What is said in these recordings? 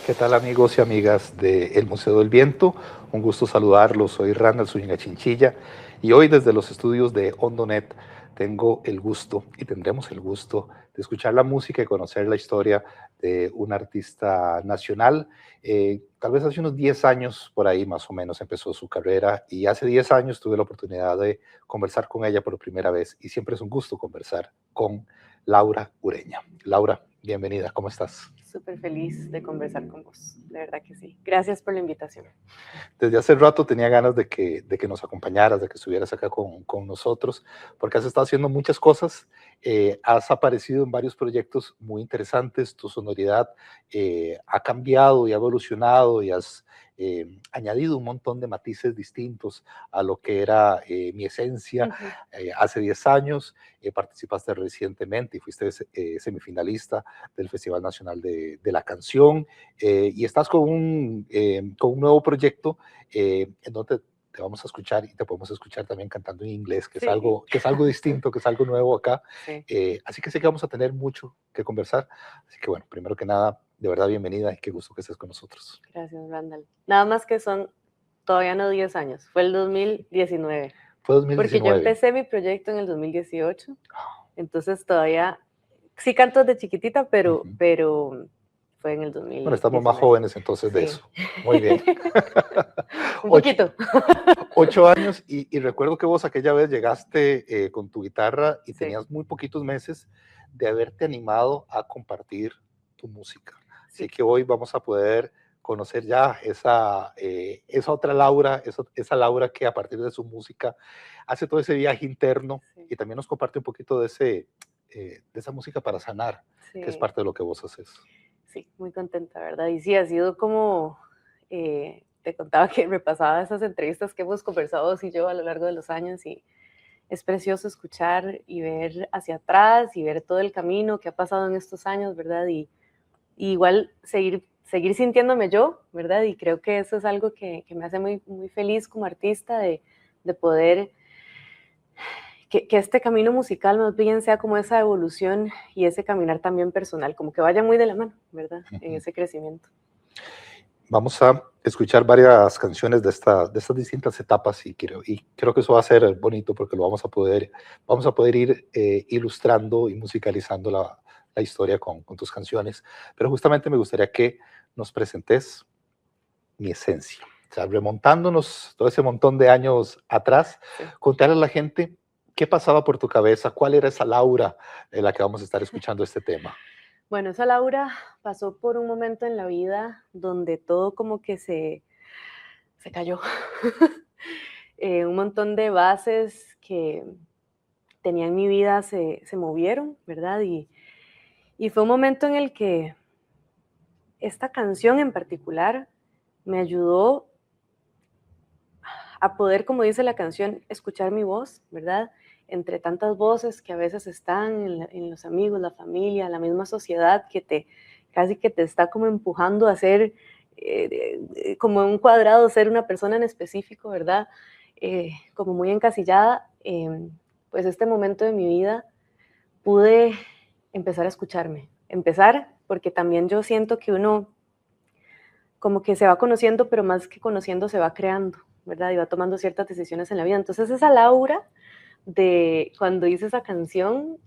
¿Qué tal, amigos y amigas del Museo del Viento? Un gusto saludarlos. Soy Randall Zúñiga Chinchilla y hoy desde los estudios de Hondonet tengo el gusto y tendremos el gusto de escuchar la música y conocer la historia de un artista nacional. Tal vez hace unos 10 años por ahí más o menos empezó su carrera y hace 10 años tuve la oportunidad de conversar con ella por primera vez y siempre es un gusto conversar con Laura Ureña. Laura, bienvenida, ¿cómo estás? Súper feliz de conversar con vos, de verdad que sí. Gracias por la invitación. Desde hace rato tenía ganas de que nos acompañaras, de que estuvieras acá con nosotros, porque has estado haciendo muchas cosas, has aparecido en varios proyectos muy interesantes, tu sonoridad ha cambiado y ha evolucionado y has añadido un montón de matices distintos a lo que era mi esencia hace 10 años. Participaste recientemente y fuiste semifinalista del Festival Nacional de la Canción, y estás con un nuevo proyecto en donde te vamos a escuchar y te podemos escuchar también cantando en inglés, Sí. que es algo distinto, que es algo nuevo acá. Sí. Así que sé que vamos a tener mucho que conversar. Así que bueno, primero que nada, de verdad bienvenida y qué gusto que estés con nosotros. Gracias, Randall. Nada más que son todavía no 10 años, fue el 2019. Fue Porque yo 2019. empecé mi proyecto en el 2018, entonces todavía, sí canto de chiquitita, pero fue en el 2019. Bueno, estamos más jóvenes entonces de eso. Muy bien. Un poquito. 8 años y recuerdo que vos aquella vez llegaste con tu guitarra y Sí. tenías muy poquitos meses de haberte animado a compartir tu música. Sí. Así que hoy vamos a poder conocer ya esa otra Laura, esa Laura que a partir de su música hace todo ese viaje interno y también nos comparte un poquito de esa música para sanar, que es parte de lo que vos haces. Sí, muy contenta, ¿verdad? Y sí, ha sido como, te contaba que repasaba esas entrevistas que hemos conversado vos y yo a lo largo de los años y es precioso escuchar y ver hacia atrás y ver todo el camino que ha pasado en estos años, ¿verdad? Y igual seguir sintiéndome yo, ¿verdad? Y creo que eso es algo que me hace muy, muy feliz como artista de poder que este camino musical más bien sea como esa evolución y ese caminar también personal, como que vaya muy de la mano, ¿verdad? En ese crecimiento. Vamos a escuchar varias canciones de estas distintas etapas y creo que eso va a ser bonito porque lo vamos a poder ir ilustrando y musicalizando la historia con tus canciones. Pero justamente me gustaría que nos presentes Mi Esencia. O sea, remontándonos todo ese montón de años atrás, contarle a la gente qué pasaba por tu cabeza, cuál era esa Laura en la que vamos a estar escuchando este tema. Bueno, esa Laura pasó por un momento en la vida donde todo como que se cayó. Un montón de bases que tenía en mi vida se movieron, ¿verdad? Y fue un momento en el que esta canción en particular me ayudó a poder, como dice la canción, escuchar mi voz, ¿verdad? Entre tantas voces que a veces están en los amigos, la familia, la misma sociedad que casi que te está como empujando a ser como un cuadrado, ser una persona en específico, ¿verdad? Como muy encasillada, pues este momento de mi vida pude empezar a escucharme. Empezar porque también yo siento que uno como que se va conociendo, pero más que conociendo se va creando, ¿verdad? Y va tomando ciertas decisiones en la vida. Entonces esa Laura de cuando hice esa canción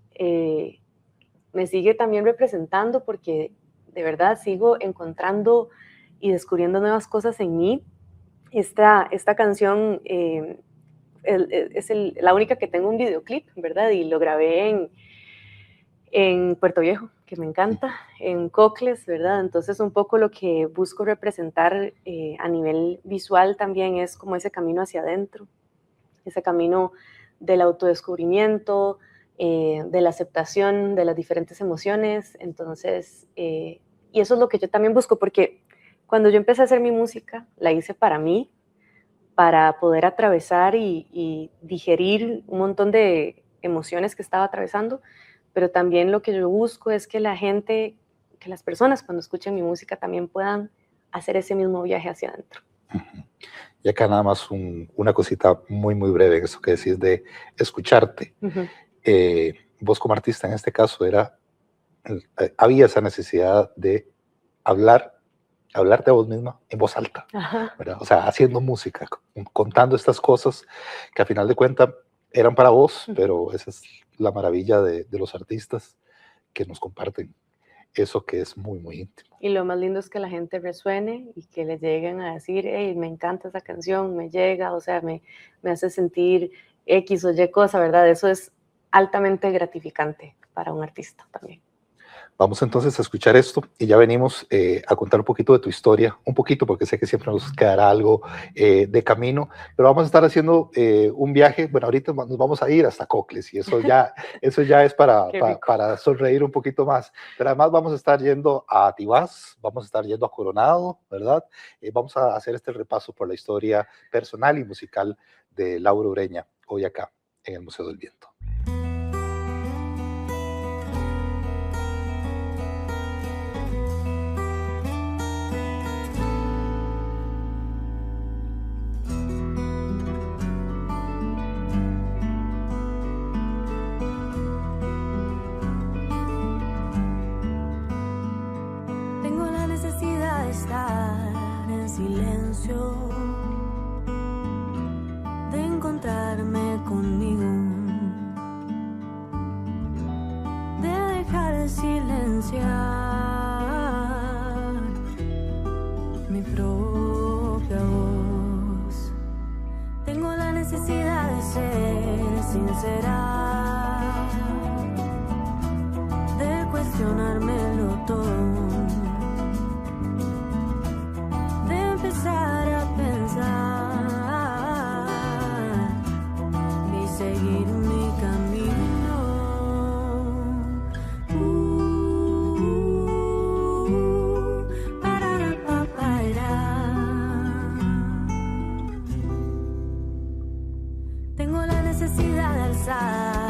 me sigue también representando porque de verdad sigo encontrando y descubriendo nuevas cosas en mí. Esta canción es la única que tengo un videoclip, ¿verdad? Y lo grabé en Puerto Viejo, que me encanta, en Cocles, ¿verdad? Entonces un poco lo que busco representar a nivel visual también es como ese camino hacia adentro, ese camino del autodescubrimiento, de la aceptación de las diferentes emociones. Entonces, y eso es lo que yo también busco, porque cuando yo empecé a hacer mi música, la hice para mí, para poder atravesar y digerir un montón de emociones que estaba atravesando, pero también lo que yo busco es que la gente, que las personas cuando escuchen mi música también puedan hacer ese mismo viaje hacia adentro. Y acá nada más una cosita muy, muy breve, eso que decís de escucharte. Vos como artista en este caso había esa necesidad de hablar hablarte a vos misma en voz alta, Ajá. ¿verdad? O sea, haciendo música, contando estas cosas que a final de cuentas eran para vos, pero esa es la maravilla de los artistas que nos comparten eso que es muy, muy íntimo. Y lo más lindo es que la gente resuene y que le lleguen a decir, hey, me encanta esa canción, me llega, o sea, me hace sentir X o Y cosa, ¿verdad? Eso es altamente gratificante para un artista también. Vamos entonces a escuchar esto y ya venimos a contar un poquito de tu historia, un poquito porque sé que siempre nos quedará algo de camino, pero vamos a estar haciendo un viaje, bueno, ahorita nos vamos a ir hasta Cocles y eso ya es para sonreír un poquito más, pero además vamos a estar yendo a Tibás, vamos a estar yendo a Coronado, ¿verdad? Vamos a hacer este repaso por la historia personal y musical de Laura Ureña, hoy acá en el Museo del Viento. Estar en silencio, de encontrarme conmigo, de dejar de silenciar mi propia voz. Tengo la necesidad de ser sincera, de cuestionármelo todo, empezar a pensar y seguir mi camino. Tengo la necesidad de alzar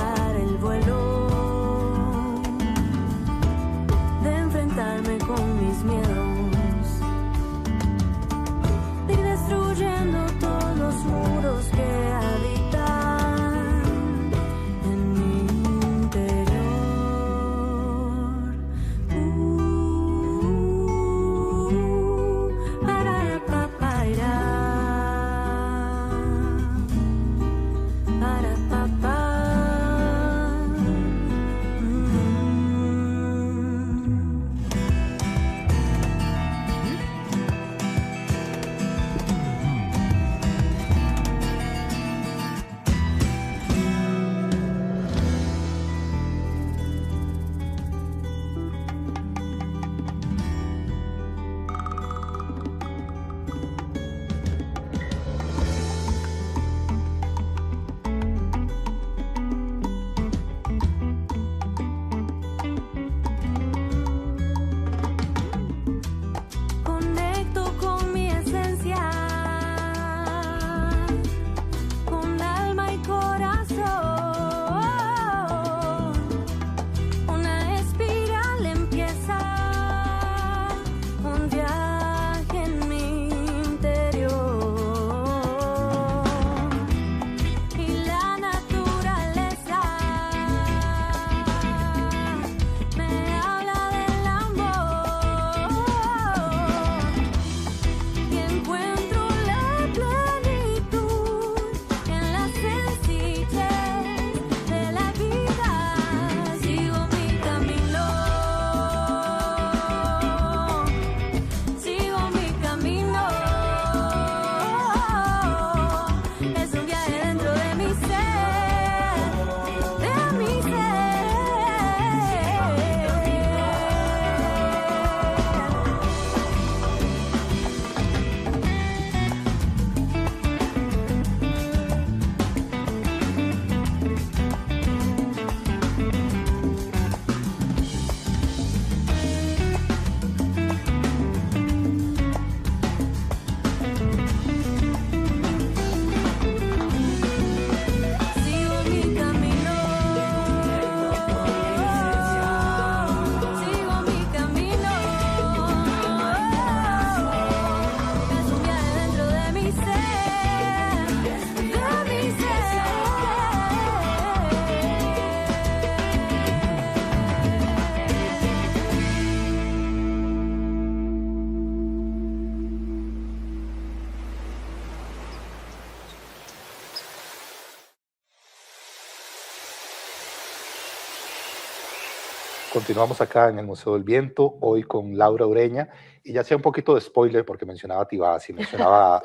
Continuamos acá en el Museo del Viento, hoy con Laura Ureña, y ya hacía un poquito de spoiler porque mencionaba Tibás y mencionaba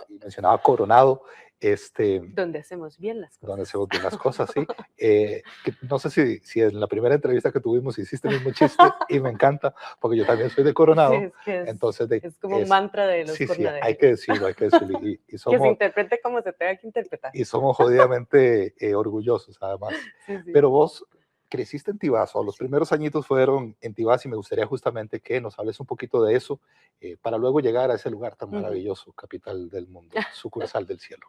Coronado, Donde hacemos bien las donde cosas. hacemos bien las cosas, ¿sí? Que no sé si en la primera entrevista que tuvimos hiciste el mismo chiste, y me encanta, porque yo también soy de Sí, Coronado, es que entonces es como un mantra de los sí, sí, jornaderos. hay que decirlo, Que se interprete como se tenga que interpretar. y somos jodidamente orgullosos, además. Sí, sí. Pero vos creciste en Tibás, o los primeros añitos fueron en Tibás, y me gustaría justamente que nos hables un poquito de eso, para luego llegar a ese lugar tan Ujú. maravilloso, capital del mundo, sucursal del cielo.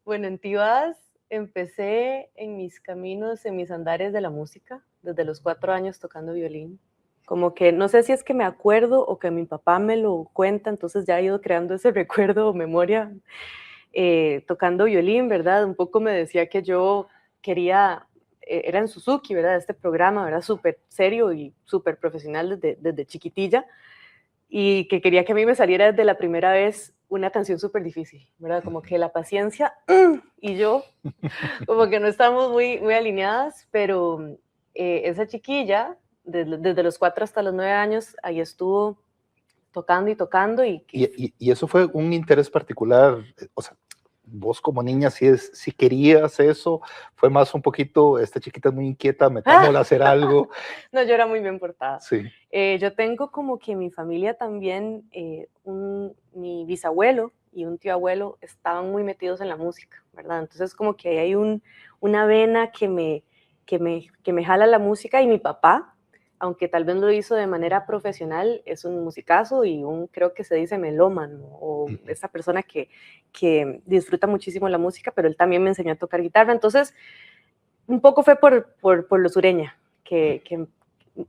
Bueno, en Tibás empecé en mis caminos, en mis andares de la música, desde los 4 años tocando violín. Como que no sé si es que me acuerdo o que mi papá me lo cuenta, entonces ya he ido creando ese recuerdo o memoria tocando violín, ¿verdad? Un poco me decía que yo quería, era en Suzuki, ¿verdad? Este programa, ¿verdad? Súper serio y súper profesional desde chiquitilla, y que quería que a mí me saliera desde la primera vez una canción súper difícil, ¿verdad? Como que la paciencia y yo, como que no estamos muy alineadas, pero esa chiquilla, desde los 4 hasta los 9 años, ahí estuvo tocando y tocando Y eso fue un interés particular, o sea, vos como niña, si querías eso, fue más un poquito, esta chiquita es muy inquieta, metámosla a hacer algo. No, yo era muy bien portada. Sí. Yo tengo como que mi familia también, mi bisabuelo y un tío abuelo estaban muy metidos en la música, ¿verdad? Entonces como que hay una vena que me jala la música, y mi papá, aunque tal vez lo hizo de manera profesional, es un musicazo y creo que se dice melómano, o esa persona que disfruta muchísimo la música, pero él también me enseñó a tocar guitarra. Entonces, un poco fue por lo sureña, que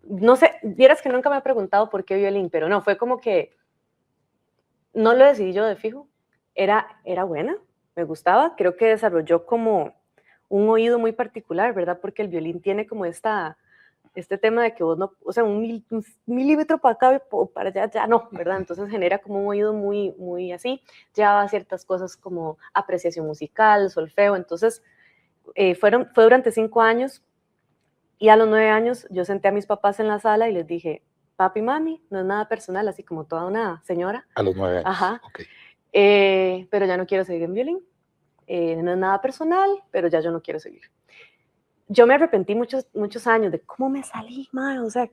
no sé, vieras que nunca me he preguntado por qué violín, pero no, fue como que no lo decidí yo de fijo, era buena, me gustaba, creo que desarrolló como un oído muy particular, ¿verdad? Porque el violín tiene como este tema de que vos no, o sea, un milímetro para acá o para allá, ya no, ¿verdad? Entonces genera como un oído muy así, lleva ciertas cosas como apreciación musical, solfeo, entonces fue durante 5 años, y a los 9 años yo senté a mis papás en la sala y les dije, papi, mami, no es nada personal, así como toda una señora. A los 9 años, Ajá. ok. Pero ya no quiero seguir en violín. No es nada personal, pero ya yo no quiero seguir. Yo me arrepentí muchos años de cómo me salí, mae, o sea,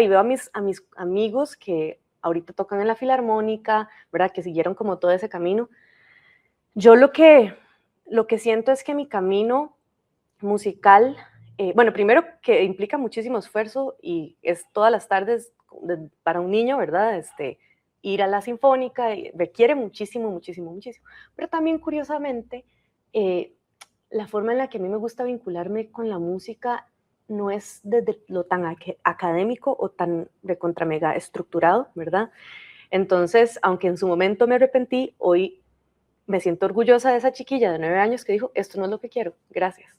y veo a mis amigos que ahorita tocan en la filarmónica, ¿verdad? Que siguieron como todo ese camino. Yo lo que siento es que mi camino musical, bueno, primero que implica muchísimo esfuerzo y es todas las tardes para un niño, ¿verdad? Ir a la sinfónica requiere muchísimo, muchísimo, muchísimo. Pero también, curiosamente, la forma en la que a mí me gusta vincularme con la música no es desde lo tan académico o tan recontra mega estructurado, ¿verdad? Entonces, aunque en su momento me arrepentí, hoy me siento orgullosa de esa chiquilla de 9 años que dijo, esto no es lo que quiero, gracias.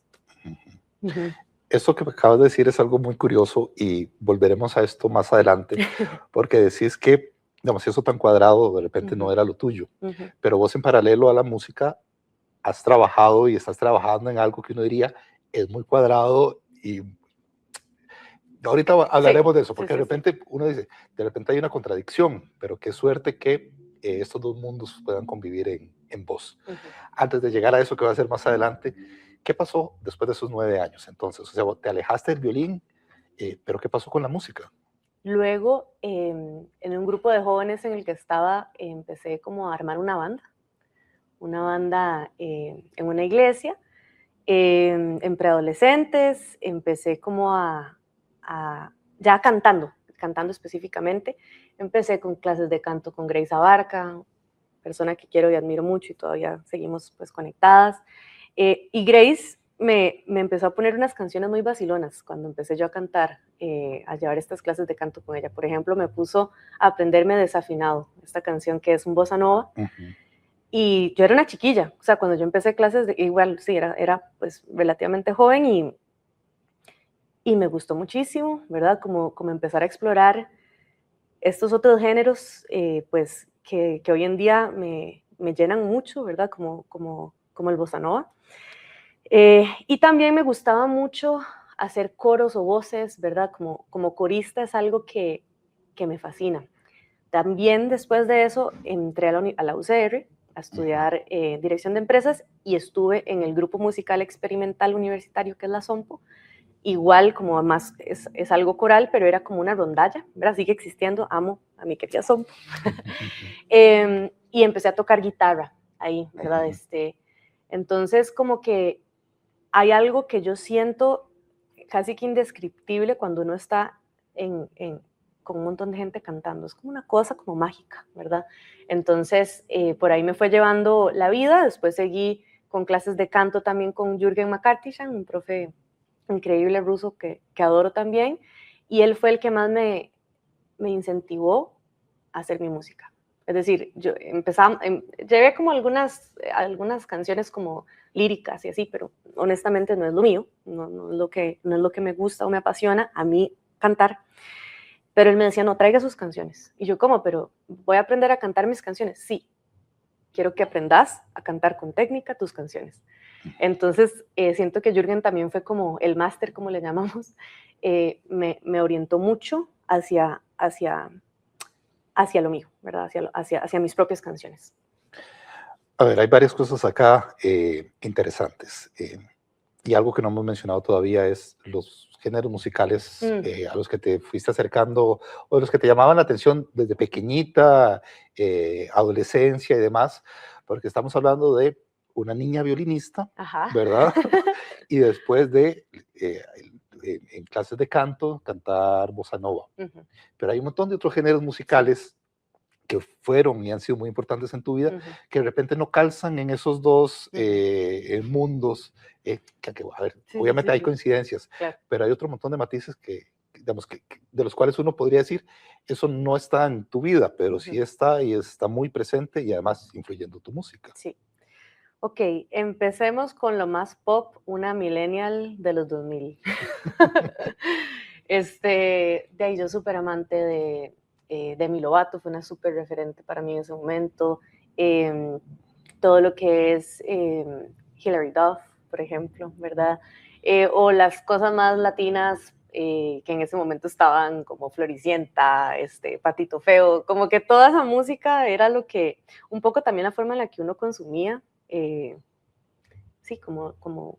Uh-huh. Esto que me acabas de decir es algo muy curioso, y volveremos a esto más adelante, porque decís que, digamos, eso tan cuadrado de repente no era lo tuyo, pero vos en paralelo a la música has trabajado y estás trabajando en algo que uno diría es muy cuadrado, y ahorita hablaremos de eso, porque de repente uno dice, de repente hay una contradicción, pero qué suerte que estos dos mundos puedan convivir en vos. Antes de llegar a eso que va a ser más adelante, ¿qué pasó después de esos 9 años entonces? O sea, te alejaste del violín, pero ¿qué pasó con la música? Luego, en un grupo de jóvenes en el que estaba, empecé como a armar una banda en una iglesia, en preadolescentes, empecé como ya cantando específicamente, empecé con clases de canto con Grace Abarca, persona que quiero y admiro mucho y todavía seguimos pues conectadas, y Grace me empezó a poner unas canciones muy vacilonas cuando empecé yo a cantar, a llevar estas clases de canto con ella. Por ejemplo, me puso a aprenderme Desafinado, esta canción que es un bossa nova, y yo era una chiquilla, o sea, cuando yo empecé clases, igual sí, era pues relativamente joven, y me gustó muchísimo, ¿verdad? Como empezar a explorar estos otros géneros, pues que hoy en día me llenan mucho, ¿verdad? Como el bossa nova. Y también me gustaba mucho hacer coros o voces, ¿verdad? Como corista es algo que me fascina. También después de eso entré a la UCR a estudiar dirección de empresas y estuve en el grupo musical experimental universitario que es la SOMPO. Igual, como más es algo coral, pero era como una rondalla, ¿verdad? Sigue existiendo, amo a mi querida SOMPO. Y empecé a tocar guitarra ahí, ¿verdad? Entonces, como que hay algo que yo siento casi que indescriptible cuando uno está con un montón de gente cantando. Es como una cosa como mágica, ¿verdad? Entonces, por ahí me fue llevando la vida. Después seguí con clases de canto también con Jürgen Makartisyan, un profe increíble ruso que adoro también. Y él fue el que más me incentivó a hacer mi música. Es decir, yo llevé como algunas canciones como líricas y así, pero honestamente no es lo mío, no es lo que me gusta o me apasiona a mí cantar. Pero él me decía, no, traiga sus canciones. Y yo, ¿cómo? Pero voy a aprender a cantar mis canciones. Sí, quiero que aprendas a cantar con técnica tus canciones. Entonces, siento que Jürgen también fue como el máster, como le llamamos, me orientó mucho hacia lo mío, ¿verdad? Hacia mis propias canciones. A ver, hay varias cosas acá interesantes. Y algo que no hemos mencionado todavía es los géneros musicales a los que te fuiste acercando o los que te llamaban la atención desde pequeñita, adolescencia y demás, porque estamos hablando de una niña violinista, Ajá. ¿verdad? Y después de, en clases de canto, cantar bossa nova. Uh-huh. Pero hay un montón de otros géneros musicales que fueron y han sido muy importantes en tu vida, que de repente no calzan en esos dos mundos, a ver, obviamente hay coincidencias, claro, pero hay otro montón de matices que digamos, de los cuales uno podría decir, eso no está en tu vida, pero sí está y está muy presente y además influyendo tu música. Sí. Ok, empecemos con lo más pop, una millennial de los 2000. De ahí yo súper amante de Demi Lovato, fue una súper referente para mí en ese momento. Todo lo que es Hilary Duff, por ejemplo, ¿verdad? O las cosas más latinas que en ese momento estaban como Floricienta, Patito Feo, como que toda esa música era lo que, un poco también la forma en la que uno consumía, sí, como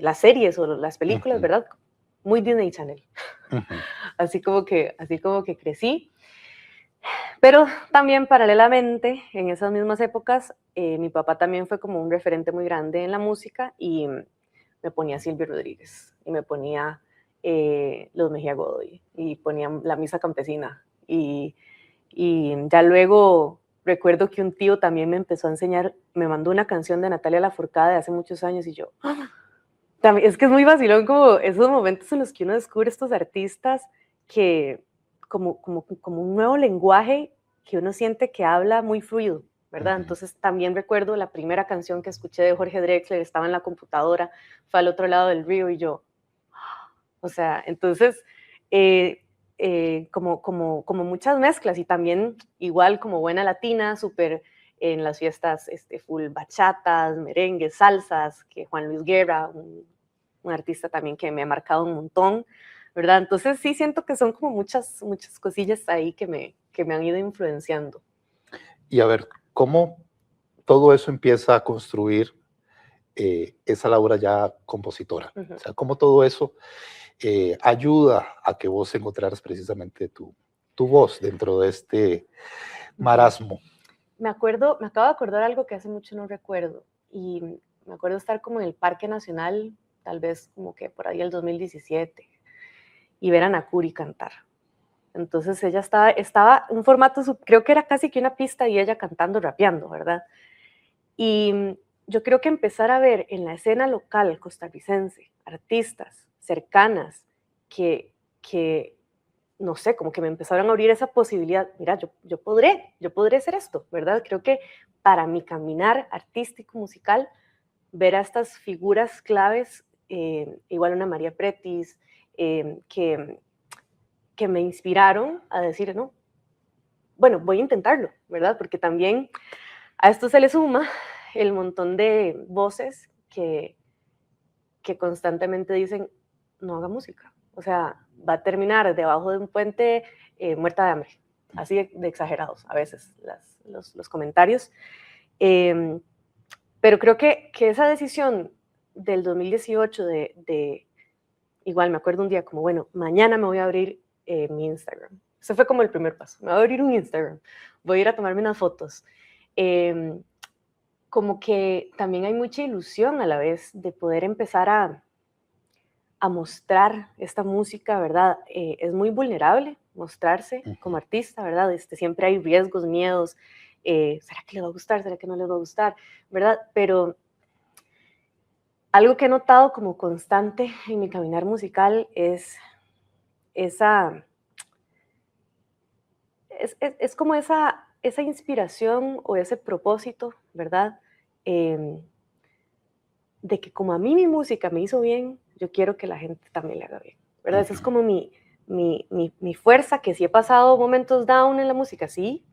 las series o las películas, ¿verdad? Muy Disney Channel. Así como que crecí. Pero también paralelamente, en esas mismas épocas, mi papá también fue como un referente muy grande en la música y me ponía Silvio Rodríguez y me ponía Los Mejía Godoy y ponía La Misa Campesina y ya luego recuerdo que un tío también me empezó a enseñar, me mandó una canción de Natalia Lafourcade de hace muchos años y yo, también, es que es muy vacilón como esos momentos en los que uno descubre estos artistas que como un nuevo lenguaje que uno siente que habla muy fluido, ¿verdad? Entonces también recuerdo la primera canción que escuché de Jorge Drexler, estaba en la computadora, fue al otro lado del río y yo, o sea, entonces como muchas mezclas y también igual como buena latina, súper en las fiestas full bachatas, merengues, salsas, que Juan Luis Guerra, un artista también que me ha marcado un montón, ¿verdad? Entonces sí siento que son como muchas cosillas ahí que me han ido influenciando. Y a ver, ¿cómo todo eso empieza a construir esa Laura ya compositora? O sea, ¿cómo todo eso ayuda a que vos encontraras precisamente tu voz dentro de este marasmo? Me acabo de acordar algo que hace mucho no recuerdo, y me acuerdo estar como en el Parque Nacional, tal vez como que por ahí el 2017, y ver a Nakuri cantar. Entonces ella estaba en un formato, creo que era casi que una pista y ella cantando, rapeando, ¿verdad? Y yo creo que empezar a ver en la escena local costarricense artistas cercanas que no sé, como que me empezaron a abrir esa posibilidad, mira, yo podré hacer esto, ¿verdad? Creo que para mi caminar artístico, musical, ver a estas figuras claves, igual una María Pretis, que me inspiraron a decir, no, bueno, voy a intentarlo, ¿verdad? Porque también a esto se le suma el montón de voces que que constantemente dicen, no haga música. O sea, va a terminar debajo de un puente muerta de hambre. Así de exagerados a veces los comentarios. Pero creo que esa decisión del 2018 igual me acuerdo un día como, bueno, mañana me voy a abrir mi Instagram. Ese fue como el primer paso. Me voy a abrir un Instagram. Voy a ir a tomarme unas fotos. Como que también hay mucha ilusión a la vez de poder empezar a mostrar esta música, ¿verdad? Es muy vulnerable mostrarse como artista, ¿verdad? Siempre hay riesgos, miedos. ¿Será que les va a gustar? ¿Será que no les va a gustar? ¿Verdad? Pero algo que he notado como constante en mi caminar musical es como esa inspiración o ese propósito, ¿verdad? De que como a mí mi música me hizo bien, yo quiero que la gente también le haga bien, ¿verdad? Esa es como mi fuerza, que si he pasado momentos down en la música, sí,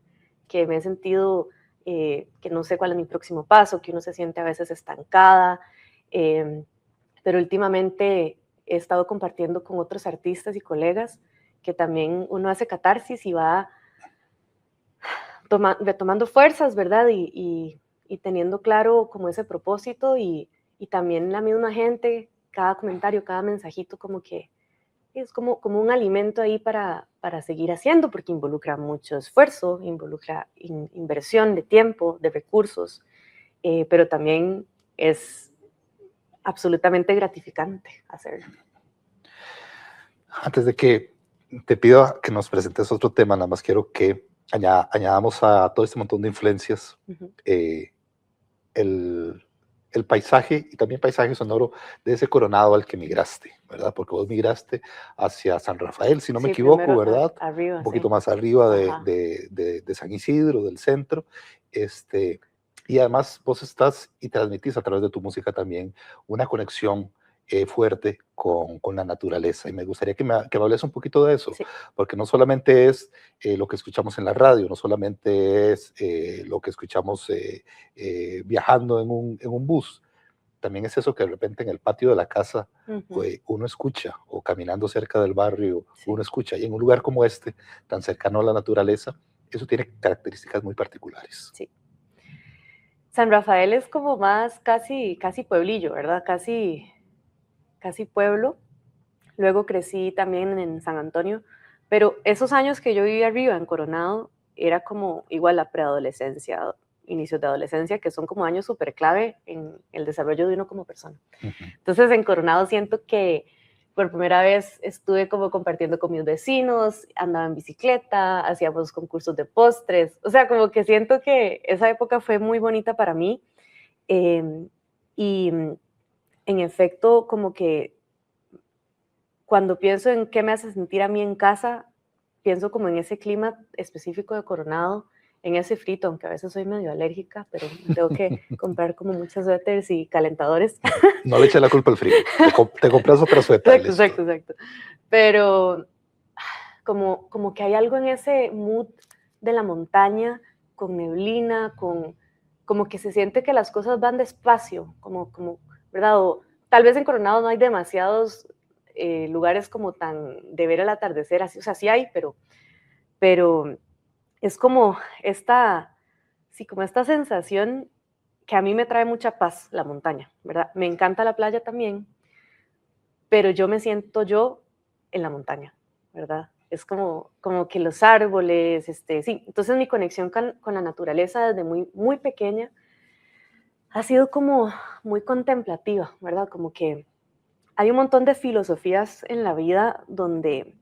que me he sentido que no sé cuál es mi próximo paso, que uno se siente a veces estancada, pero últimamente he estado compartiendo con otros artistas y colegas que también uno hace catarsis y va retomando fuerzas, ¿verdad? Y teniendo claro como ese propósito y también la misma gente, cada comentario, cada mensajito como que es como un alimento ahí para seguir haciendo, porque involucra mucho esfuerzo, involucra inversión de tiempo, de recursos, pero también es absolutamente gratificante hacerlo. Antes de que te pido que nos presentes otro tema, nada más quiero que añadamos a todo este montón de influencias el paisaje y también paisaje sonoro de ese Coronado al que migraste, ¿verdad? Porque vos migraste hacia San Rafael, si no me equivoco, ¿verdad? Arriba, un poquito sí. más arriba de San Isidro, del centro. Y además vos estás y transmitís a través de tu música también una conexión fuerte con la naturaleza. Y me gustaría que me hables un poquito de eso, Sí. porque no solamente es lo que escuchamos en la radio, no solamente es lo que escuchamos viajando en un bus, también es eso que de repente en el patio de la casa uno escucha, o caminando cerca del barrio uno escucha, y en un lugar como este, tan cercano a la naturaleza, eso tiene características muy particulares. Sí. San Rafael es como más casi pueblillo, ¿verdad? Casi pueblo. Luego crecí también en San Antonio, pero esos años que yo viví arriba en Coronado era como igual la preadolescencia, inicios de adolescencia, que son como años súper clave en el desarrollo de uno como persona. Entonces en Coronado siento que por primera vez estuve como compartiendo con mis vecinos, andaba en bicicleta, hacíamos concursos de postres, o sea, como que siento que esa época fue muy bonita para mí y en efecto como que cuando pienso en qué me hace sentir a mí en casa, pienso como en ese clima específico de Coronado, en ese frito, aunque a veces soy medio alérgica, pero tengo que comprar como muchos suéteres y calentadores. No le eches la culpa al frío, te compras otra suéter. Exacto. Pero como que hay algo en ese mood de la montaña, con neblina, como que se siente que las cosas van despacio, como ¿verdad? O tal vez en Coronado no hay demasiados lugares como tan de ver el atardecer, así, o sea, sí hay, pero es como esta sensación que a mí me trae mucha paz, la montaña, ¿verdad? Me encanta la playa también, pero yo me siento yo en la montaña, ¿verdad? Es como que los árboles, sí. Entonces mi conexión con la naturaleza desde muy, muy pequeña ha sido como muy contemplativa, ¿verdad? Como que hay un montón de filosofías en la vida donde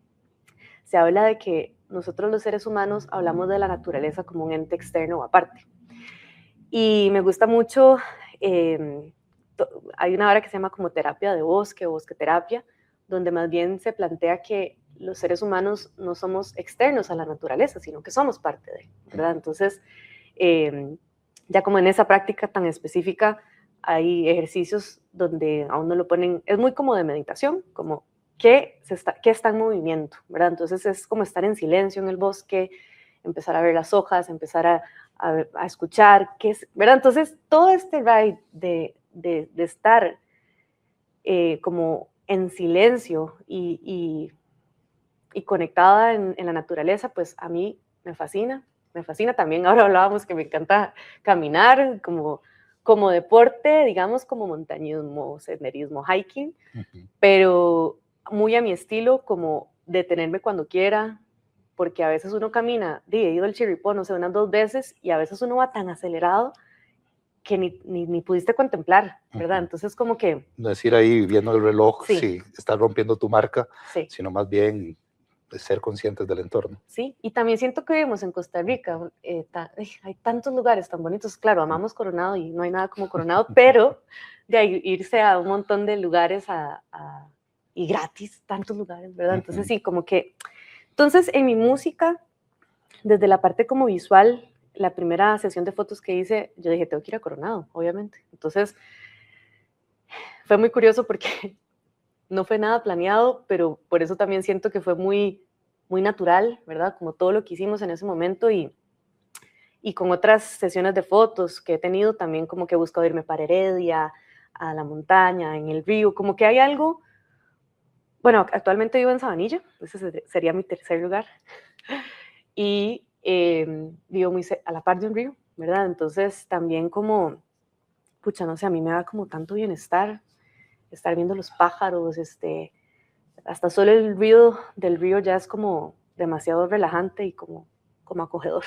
se habla de que nosotros los seres humanos hablamos de la naturaleza como un ente externo o aparte. Y me gusta mucho, hay una hora que se llama como terapia de bosque o bosqueterapia, donde más bien se plantea que los seres humanos no somos externos a la naturaleza, sino que somos parte de, ¿verdad? Entonces, ya como en esa práctica tan específica, hay ejercicios donde a uno lo ponen, es muy como de meditación, como que está en movimiento, ¿verdad? Entonces es como estar en silencio en el bosque, empezar a ver las hojas, empezar a escuchar, ¿verdad? Entonces todo este ride de estar como en silencio y conectada en la naturaleza, pues a mí me fascina. Me fascina también. Ahora hablábamos que me encanta caminar como deporte, digamos, como montañismo, senderismo, hiking, pero muy a mi estilo, como detenerme cuando quiera, porque a veces uno camina, he ido al Chirripó, no sé, unas 2 veces, y a veces uno va tan acelerado que ni pudiste contemplar, ¿verdad? Entonces como que... No es ir ahí viendo el reloj, Sí. si estás rompiendo tu marca, Sí. sino más bien de ser conscientes del entorno. Sí, y también siento que vivimos en Costa Rica, hay tantos lugares tan bonitos, claro, amamos Coronado y no hay nada como Coronado, pero de ahí, irse a un montón de lugares y gratis, tantos lugares, ¿verdad? Entonces sí, como que... Entonces en mi música, desde la parte como visual, la primera sesión de fotos que hice, yo dije, tengo que ir a Coronado, obviamente. Entonces fue muy curioso porque... no fue nada planeado, pero por eso también siento que fue muy, muy natural, ¿verdad? Como todo lo que hicimos en ese momento y con otras sesiones de fotos que he tenido también como que he buscado irme para Heredia, a la montaña, en el río, como que hay algo... Bueno, actualmente vivo en Sabanilla, ese sería mi tercer lugar, y vivo muy a la par de un río, ¿verdad? Entonces también como, pucha, no sé, a mí me da como tanto bienestar estar viendo los pájaros, hasta solo el ruido del río ya es como demasiado relajante y como acogedor.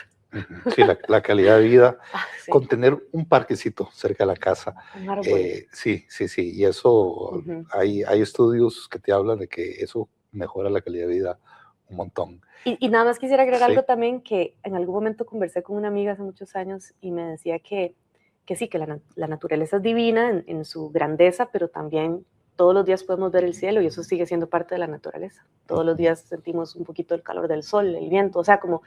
Sí, la calidad de vida, Sí. con tener un parquecito cerca de la casa. Un árbol. Sí, y eso, hay estudios que te hablan de que eso mejora la calidad de vida un montón. Y nada más quisiera agregar algo también, que en algún momento conversé con una amiga hace muchos años y me decía que sí, que la naturaleza es divina en su grandeza, pero también todos los días podemos ver el cielo y eso sigue siendo parte de la naturaleza. Todos los días sentimos un poquito el calor del sol, el viento, o sea, como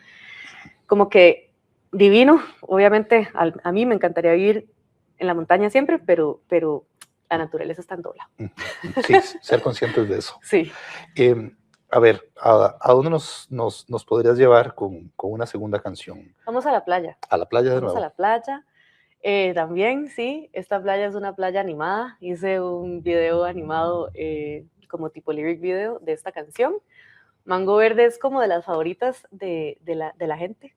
que divino. Obviamente a mí me encantaría vivir en la montaña siempre, pero la naturaleza está en todo lado. Sí, ser conscientes de eso. Sí. A ver, ¿a dónde nos podrías llevar con una segunda canción? Vamos a la playa. ¿A la playa de nuevo? Vamos a la playa. También, sí, esta playa es una playa animada. Hice un video animado como tipo lyric video de esta canción. Mango Verde es como de las favoritas de la gente.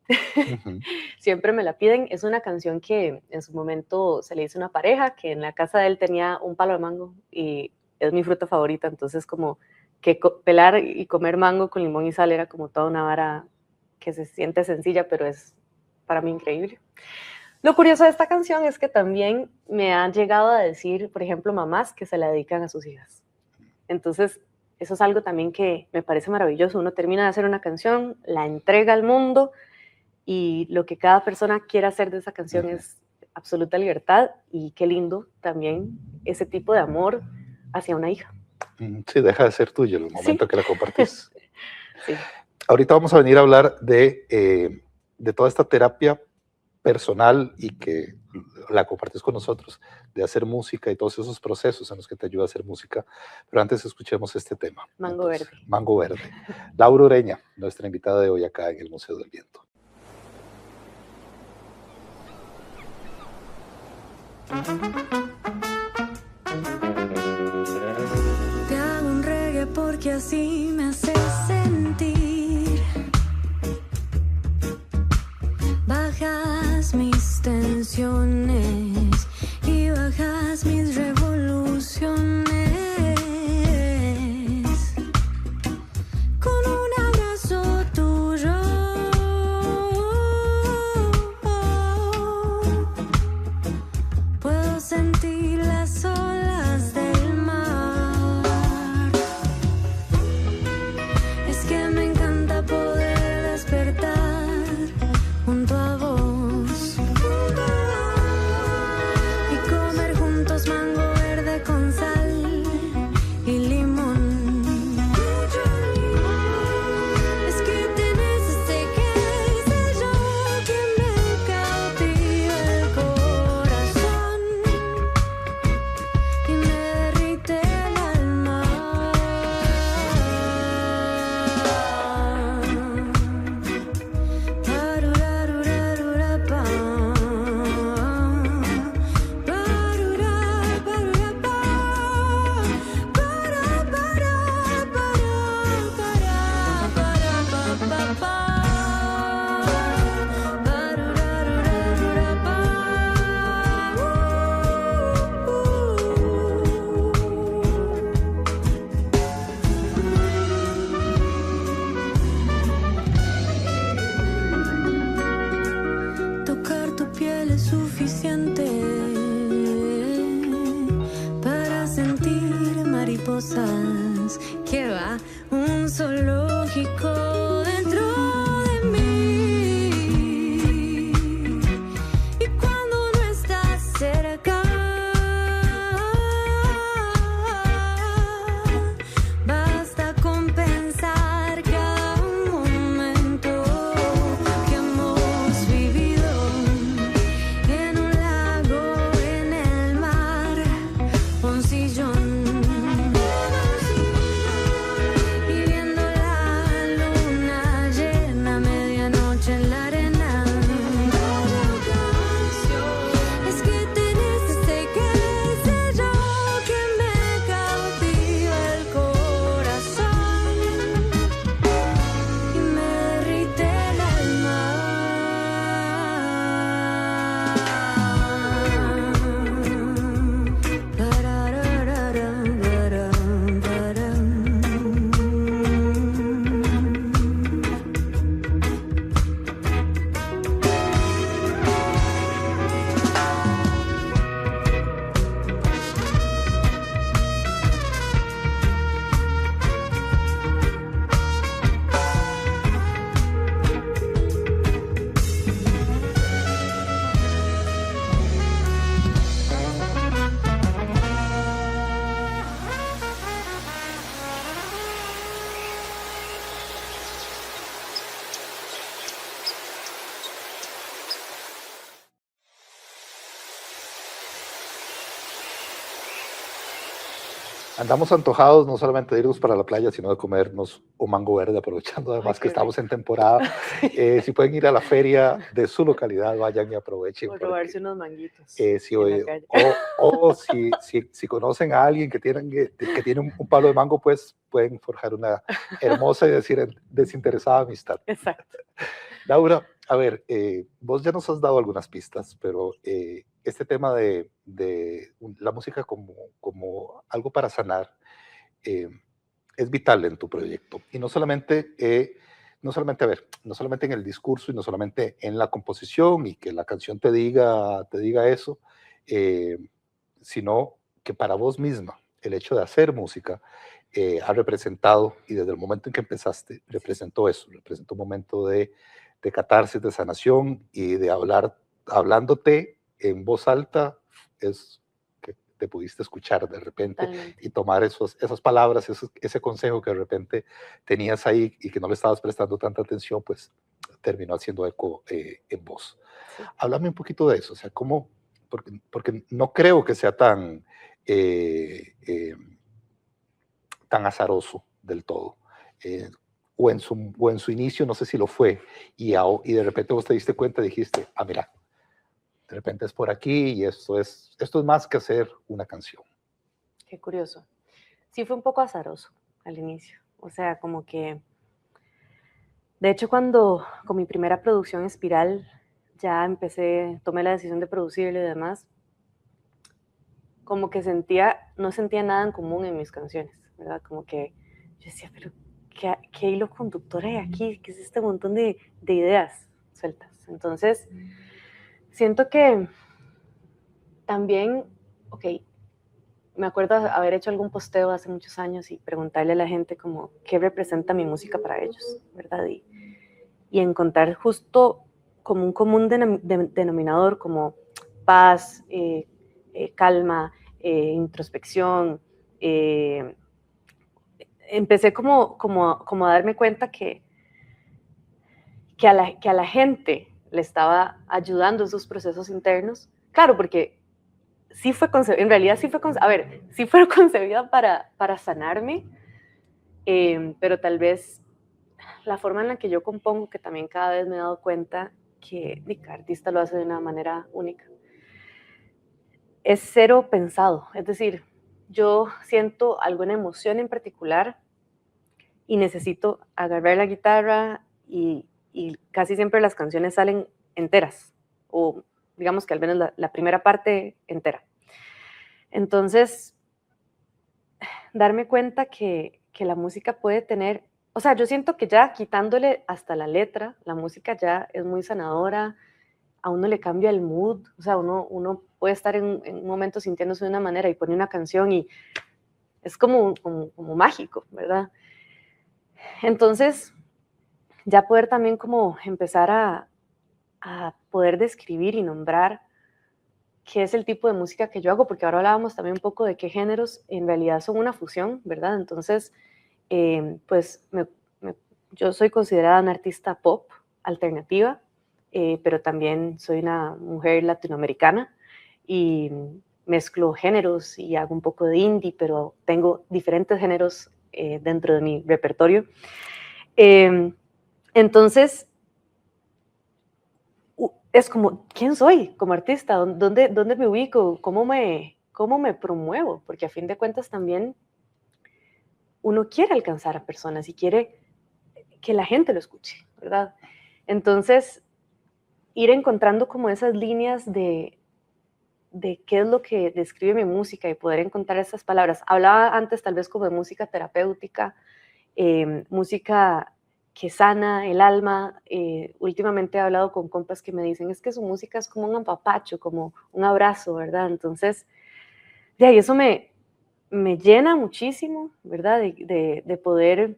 Siempre me la piden. Es una canción que en su momento se le hizo a una pareja que en la casa de él tenía un palo de mango y es mi fruta favorita. Entonces como que pelar y comer mango con limón y sal era como toda una vara que se siente sencilla, pero es para mí increíble. Lo curioso de esta canción es que también me han llegado a decir, por ejemplo, mamás que se la dedican a sus hijas. Entonces, eso es algo también que me parece maravilloso. Uno termina de hacer una canción, la entrega al mundo y lo que cada persona quiera hacer de esa canción es absoluta libertad y qué lindo también ese tipo de amor hacia una hija. Sí, deja de ser tuyo el momento que la compartís. Sí. Ahorita vamos a venir a hablar de toda esta terapia personal y que la compartes con nosotros, de hacer música y todos esos procesos en los que te ayuda a hacer música, pero antes escuchemos este tema. Mango Verde. Mango Verde. Laura Ureña, nuestra invitada de hoy acá en el Museo del Viento. Te hago un reggae porque así me haces sentir. Bajas mis tensiones y bajas mis revoluciones. Con un abrazo tuyo puedo sentir las olas del mar. Andamos antojados no solamente de irnos para la playa, sino de comernos un mango verde, aprovechando Ay, además que qué estamos rico. en temporada. Si pueden ir a la feria de su localidad, vayan y aprovechen O porque robarse unos manguitos si, en la calle. si conocen a alguien que tiene un palo de mango, pues pueden forjar una hermosa y desinteresada amistad. Exacto. Laura, a ver, vos ya nos has dado algunas pistas, pero este tema de la música como algo para sanar eh, es vital en tu proyecto. Y no solamente en el discurso y no solamente en la composición y que la canción te diga eso, eh, sino que para vos misma el hecho de hacer música ha representado, y desde el momento en que empezaste, representó eso, representó un momento de catarsis, de sanación y de hablándote en voz alta, es que te pudiste escuchar de repente Totalmente. y tomar esas palabras, ese consejo que de repente tenías ahí y que no le estabas prestando tanta atención, pues terminó haciendo eco en vos. Sí. Háblame un poquito de eso, o sea, cómo, porque no creo que sea eh, eh, tan azaroso del todo. Eh, o en su inicio, no sé si lo fue, y de repente vos te diste cuenta y dijiste, ah, mira, de repente es por aquí y esto es más que hacer una canción. Qué curioso. Sí fue un poco azaroso al inicio. O sea, como que, de hecho, cuando con mi primera producción Espiral, ya tomé la decisión de producirlo y demás, como que no sentía nada en común en mis canciones, ¿verdad? Como que yo decía, pero ¿qué hilo conductor hay aquí? ¿Qué es este montón de ideas sueltas? Entonces, siento que también, ok, me acuerdo haber hecho algún posteo hace muchos años y preguntarle a la gente como qué representa mi música para ellos, ¿verdad? Y encontrar justo como un común denominador como paz, calma, introspección. Empecé como a darme cuenta que a la gente le estaba ayudando en sus procesos internos. Claro, porque sí fue en realidad sí fue, a ver, sí fue concebida para sanarme, pero tal vez la forma en la que yo compongo, que también cada vez me he dado cuenta que cada artista lo hace de una manera única, es cero pensado. Es decir, yo siento alguna emoción en particular y necesito agarrar la guitarra y casi siempre las canciones salen enteras, o digamos que al menos la primera parte entera. Entonces, darme cuenta que la música puede tener, o sea, yo siento que ya quitándole hasta la letra, la música ya es muy sanadora, a uno le cambia el mood, o sea, uno puede estar en un momento sintiéndose de una manera y pone una canción y es como mágico, ¿verdad? Entonces, ya poder también como empezar a poder describir y nombrar qué es el tipo de música que yo hago, porque ahora hablábamos también un poco de qué géneros en realidad son una fusión, ¿verdad? Entonces, pues yo soy considerada una artista pop alternativa, pero también soy una mujer latinoamericana y mezclo géneros y hago un poco de indie, pero tengo diferentes géneros dentro de mi repertorio. Entonces, es como, ¿quién soy como artista? ¿Dónde me ubico? ¿Cómo me promuevo? Porque a fin de cuentas también uno quiere alcanzar a personas y quiere que la gente lo escuche, ¿verdad? Entonces, ir encontrando como esas líneas de qué es lo que describe mi música y poder encontrar esas palabras. Hablaba antes tal vez como de música terapéutica, música que sana el alma. Últimamente he hablado con compas que me dicen, es que su música es como un apapacho, como un abrazo, ¿verdad? Entonces, de ahí eso me llena muchísimo, ¿verdad? De poder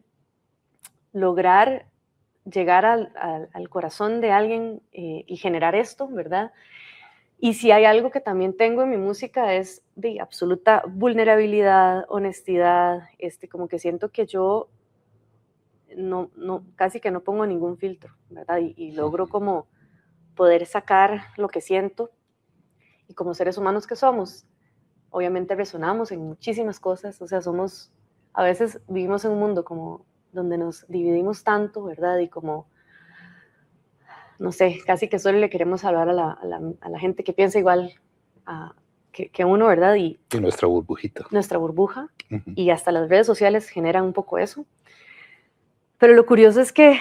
lograr llegar al corazón de alguien y generar esto, ¿verdad? Y si hay algo que también tengo en mi música es de absoluta vulnerabilidad, honestidad, como que siento que yo casi que no pongo ningún filtro, ¿verdad? Y logro como poder sacar lo que siento y como seres humanos que somos, obviamente resonamos en muchísimas cosas, o sea, a veces vivimos en un mundo como donde nos dividimos tanto, ¿verdad? Y como, no sé, casi que solo le queremos hablar a la gente que piensa igual que uno, ¿verdad? Y nuestra burbujita. Nuestra burbuja, y hasta las redes sociales generan un poco eso. Pero lo curioso es que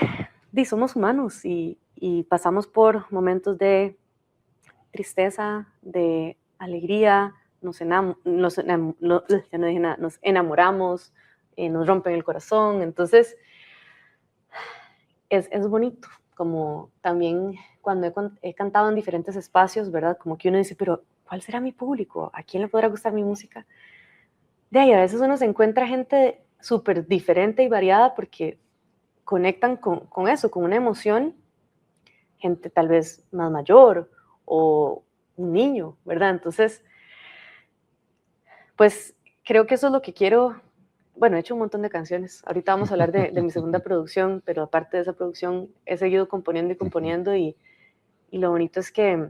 somos humanos y pasamos por momentos de tristeza, de alegría, nos enamoramos, nos rompen el corazón. Entonces, es bonito, como también cuando he cantado en diferentes espacios, ¿verdad? Como que uno dice, pero ¿cuál será mi público? ¿A quién le podrá gustar mi música? De ahí a veces uno se encuentra gente súper diferente y variada porque conectan con eso, con una emoción, gente tal vez más mayor o un niño, ¿verdad? Entonces, pues creo que eso es lo que quiero. Bueno, he hecho un montón de canciones. Ahorita vamos a hablar de mi segunda producción, pero aparte de esa producción he seguido componiendo y componiendo y lo bonito es que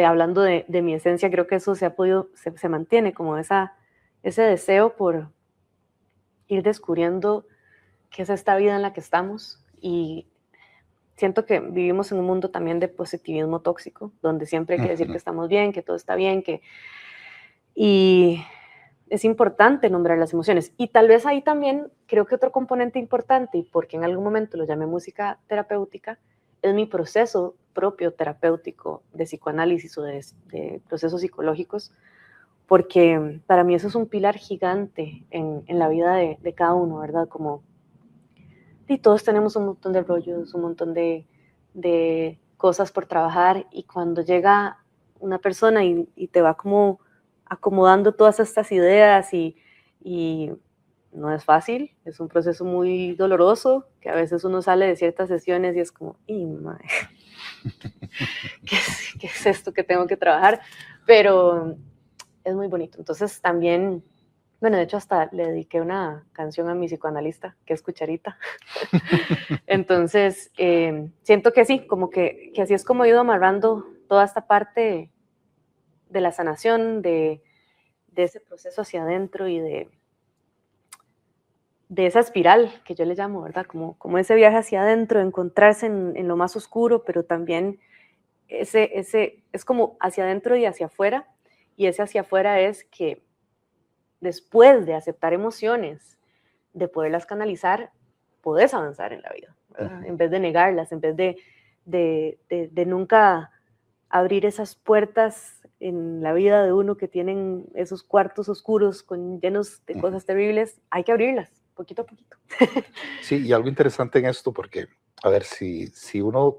hablando de mi esencia, creo que eso se mantiene como ese deseo por ir descubriendo qué es esta vida en la que estamos. Y siento que vivimos en un mundo también de positivismo tóxico, donde siempre hay que decir que estamos bien, que todo está bien, y es importante nombrar las emociones. Y tal vez ahí también creo que otro componente importante, y porque en algún momento lo llamé música terapéutica, es mi proceso propio terapéutico de psicoanálisis o de procesos psicológicos, porque para mí eso es un pilar gigante en la vida de cada uno, ¿verdad? Como, y todos tenemos un montón de rollos, un montón de cosas por trabajar, y cuando llega una persona y te va como acomodando todas estas ideas y no es fácil, es un proceso muy doloroso, que a veces uno sale de ciertas sesiones y es como, madre, ¿qué es esto que tengo que trabajar? Pero es muy bonito. Entonces también, bueno, de hecho hasta le dediqué una canción a mi psicoanalista, que es Cucharita. Entonces, siento que sí, como que así es como he ido amarrando toda esta parte de la sanación, de ese proceso hacia adentro y de esa espiral que yo le llamo, ¿verdad? Como ese viaje hacia adentro, encontrarse en lo más oscuro, pero también es como hacia adentro y hacia afuera, y ese hacia afuera es que después de aceptar emociones, de poderlas canalizar, podés avanzar en la vida, ¿verdad? En vez de negarlas, en vez de nunca abrir esas puertas en la vida de uno que tienen esos cuartos oscuros llenos de cosas terribles, hay que abrirlas poquito a poquito. Sí, y algo interesante en esto, porque, a ver, si uno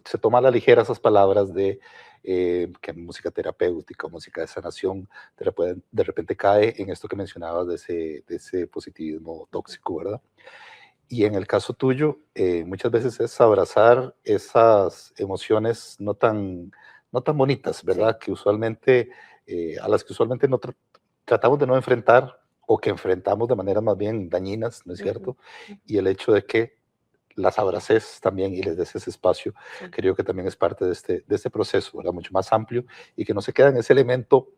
se toma a la ligera esas palabras de que música terapéutica, música de sanación, de repente cae en esto que mencionabas de ese positivismo tóxico, ¿verdad? Y en el caso tuyo, muchas veces es abrazar esas emociones no tan bonitas, ¿verdad? Sí. Que usualmente, a las que usualmente no tratamos de no enfrentar, o que enfrentamos de maneras más bien dañinas, ¿no es cierto? Y el hecho de que las abraces también y les des ese espacio, creo que también es parte de este proceso, ¿verdad? Mucho más amplio, y que no se queda en ese elemento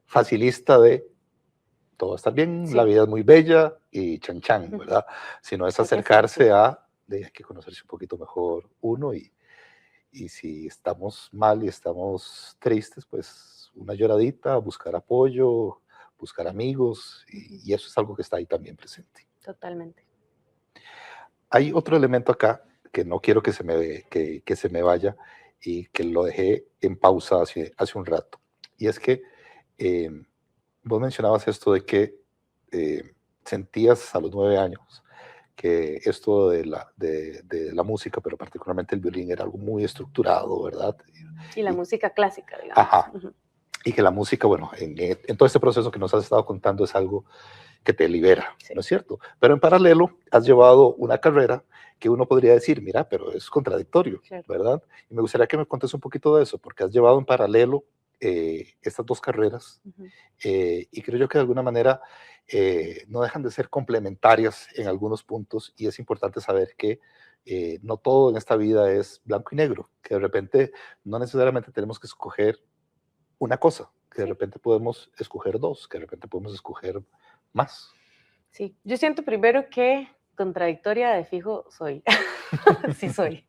facilista de todo está bien, la vida es muy bella y chan chan, ¿verdad? Sino es acercarse hay que conocerse un poquito mejor uno, y si estamos mal y estamos tristes, pues una lloradita, buscar apoyo, buscar amigos, y eso es algo que está ahí también presente. Totalmente. Hay otro elemento acá que no quiero que se me vaya, y que lo dejé en pausa hace un rato, y es que vos mencionabas esto de que sentías a los 9 años que esto de la música, pero particularmente el violín, era algo muy estructurado, ¿verdad? Y la música clásica, digamos. Ajá. Y que la música, bueno, en todo este proceso que nos has estado contando, es algo que te libera, sí, ¿no es cierto? Pero en paralelo has llevado una carrera que uno podría decir, mira, pero es contradictorio, claro, ¿verdad? Y me gustaría que me contes un poquito de eso, porque has llevado en paralelo estas dos carreras, y creo yo que de alguna manera no dejan de ser complementarias en algunos puntos, y es importante saber que no todo en esta vida es blanco y negro, que de repente no necesariamente tenemos que escoger una cosa, que de repente podemos escoger dos, que de repente podemos escoger más. Sí, yo siento primero que contradictoria de fijo soy. Sí soy.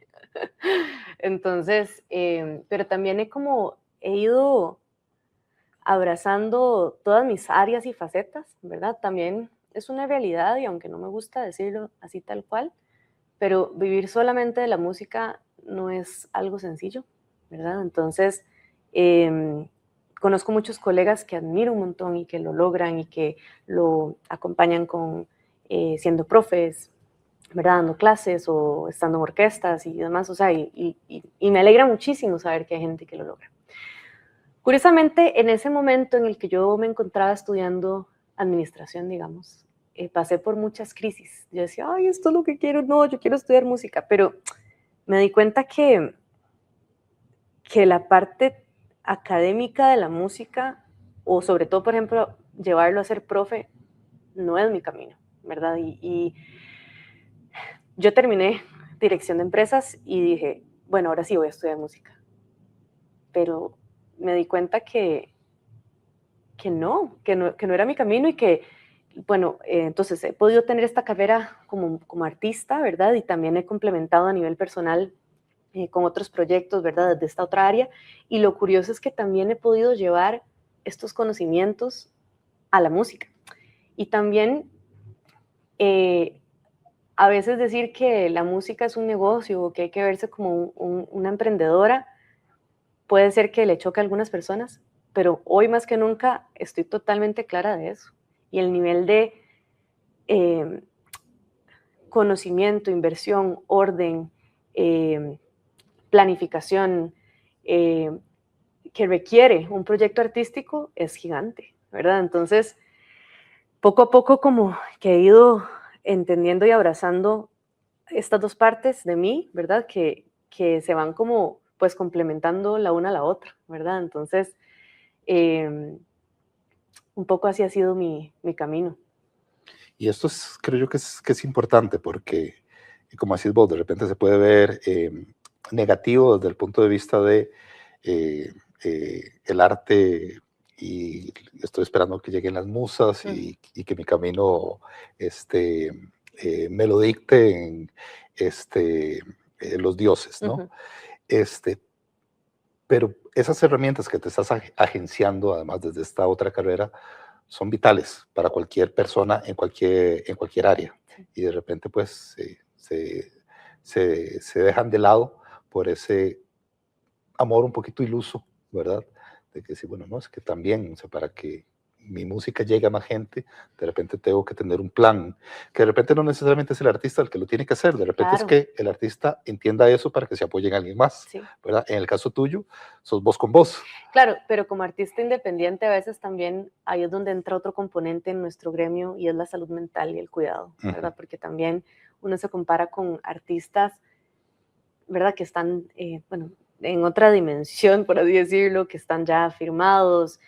Entonces, pero también he ido abrazando todas mis áreas y facetas, ¿verdad? También es una realidad y aunque no me gusta decirlo así tal cual, pero vivir solamente de la música no es algo sencillo, ¿verdad? Entonces, em, conozco muchos colegas que admiro un montón y que lo logran y que lo acompañan con siendo profes, ¿verdad? Dando clases o estando en orquestas y demás, o sea, y me alegra muchísimo saber que hay gente que lo logra. Curiosamente, en ese momento en el que yo me encontraba estudiando administración, digamos, pasé por muchas crisis. Yo decía, ay, esto es lo que quiero, no, yo quiero estudiar música, pero me di cuenta que la parte académica de la música, o sobre todo, por ejemplo, llevarlo a ser profe, no es mi camino, ¿verdad? Y yo terminé dirección de empresas y dije, bueno, ahora sí voy a estudiar música. Pero me di cuenta que no era mi camino y que, bueno, entonces he podido tener esta carrera como artista, ¿verdad? Y también he complementado a nivel personal con otros proyectos, ¿verdad? Desde esta otra área. Y lo curioso es que también he podido llevar estos conocimientos a la música. Y también a veces decir que la música es un negocio o que hay que verse como una emprendedora puede ser que le choque a algunas personas, pero hoy más que nunca estoy totalmente clara de eso. Y el nivel de eh, conocimiento, inversión, orden, eh, planificación eh, que requiere un proyecto artístico es gigante, ¿verdad? Entonces, poco a poco como que he ido entendiendo y abrazando estas dos partes de mí, ¿verdad? Que se van como pues complementando la una a la otra, ¿verdad? Entonces, eh, un poco así ha sido mi camino. Y esto es, creo yo que es importante porque, como decís vos, de repente se puede ver negativo desde el punto de vista de eh, el arte y estoy esperando que lleguen las musas y que mi camino me lo dicten los dioses, ¿no? Ujú. Este, pero esas herramientas que te estás agenciando, además desde esta otra carrera, son vitales para cualquier persona en cualquier área. Sí. Y de repente, pues, se dejan de lado por ese amor un poquito iluso, ¿verdad? De que sí, bueno, no, es que también, o sea, para que mi música llegue a más gente, de repente tengo que tener un plan, que de repente no necesariamente es el artista el que lo tiene que hacer, de repente es Claro, que el artista entienda eso para que se apoye en alguien más, sí. ¿verdad? En el caso tuyo, sos vos con vos. Claro, pero como artista independiente a veces también ahí es donde entra otro componente en nuestro gremio y es la salud mental y el cuidado, Ujú, ¿verdad? Porque también uno se compara con artistas, ¿verdad? Que están, bueno, en otra dimensión, por así decirlo, que están ya firmados,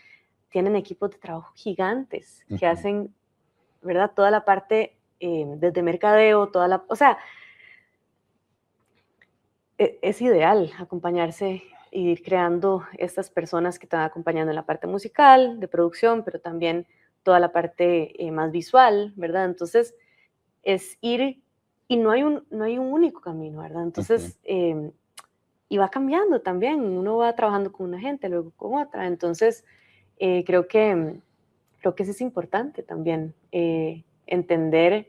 tienen equipos de trabajo gigantes que ujú. hacen, ¿verdad? Toda la parte desde mercadeo, o sea, es ideal acompañarse y ir creando estas personas que te van acompañando en la parte musical, de producción, pero también toda la parte más visual, ¿verdad? Entonces, es ir, y no hay un único camino, ¿verdad? Ujú. Entonces, y va cambiando también, uno va trabajando con una gente, luego con otra, entonces, creo que eso es importante también, entender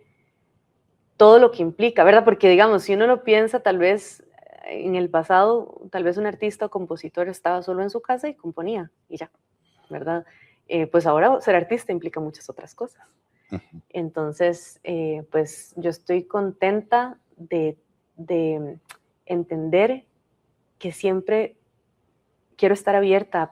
todo lo que implica, ¿verdad? Porque digamos, si uno lo piensa, tal vez en el pasado, tal vez un artista o compositor estaba solo en su casa y componía y ya, ¿verdad? Pues ahora ser artista implica muchas otras cosas. Ujú. Entonces, pues yo estoy contenta de entender que siempre quiero estar abierta a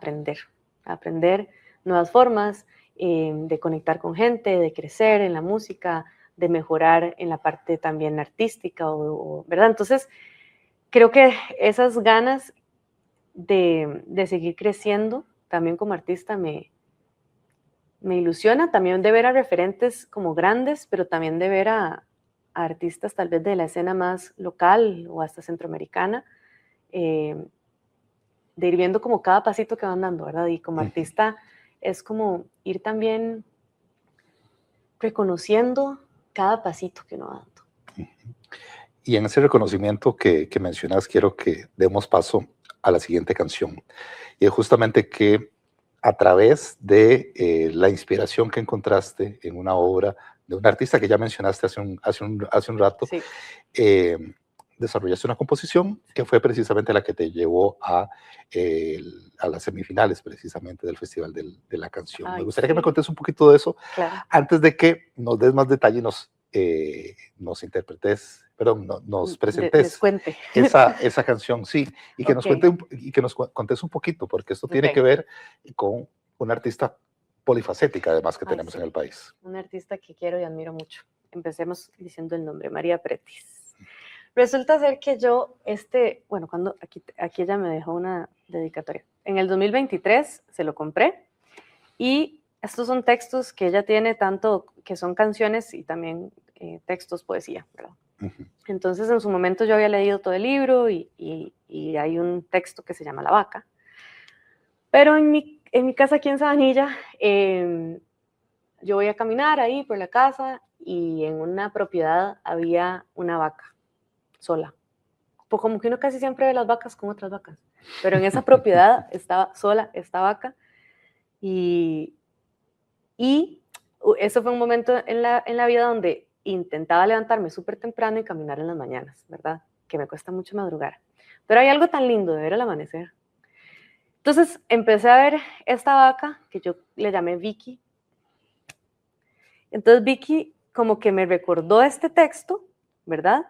aprender nuevas formas de conectar con gente, de crecer en la música, de mejorar en la parte también artística, ¿verdad? Entonces, creo que esas ganas de seguir creciendo también como artista me ilusiona, también de ver a referentes como grandes, pero también de ver a artistas tal vez de la escena más local o hasta centroamericana, eh, ir viendo como cada pasito que van dando, ¿verdad? Y como artista es como ir también reconociendo cada pasito que uno va dando. Y en ese reconocimiento que mencionas, quiero que demos paso a la siguiente canción. Y es justamente que a través de la inspiración que encontraste en una obra de un artista que ya mencionaste hace un rato, Sí, eh, desarrollaste una composición que fue precisamente la que te llevó a las semifinales precisamente del Festival de la Canción. Me ay, gustaría que me sí, contes un poquito de eso claro. antes de que nos des más detalle y nos interpretes, perdón, nos Les presentes cuente. esa canción, sí, y que Ok, nos, contes un poquito, porque esto tiene que ok. ver con una artista polifacética además que Ay, tenemos en sí, el país. un artista que quiero y admiro mucho. Empecemos diciendo el nombre, María Pretis. Resulta ser que yo, bueno, aquí ella me dejó una dedicatoria. En el 2023 se lo compré y estos son textos que ella tiene, tanto que son canciones y también textos, poesía, ¿verdad? Ujú. Entonces en su momento yo había leído todo el libro y hay un texto que se llama La Vaca. Pero en mi casa aquí en Sabanilla, yo voy a caminar ahí por la casa y en una propiedad había una vaca sola. Pues como que uno casi siempre ve las vacas con otras vacas, pero en esa propiedad estaba sola esta vaca y, y eso fue un momento en la vida donde intentaba levantarme súper temprano y caminar en las mañanas, ¿verdad? Que me cuesta mucho madrugar. Pero hay algo tan lindo de ver el amanecer. Entonces empecé a ver esta vaca que yo le llamé Vicky. Entonces Vicky como que me recordó este texto, ¿verdad?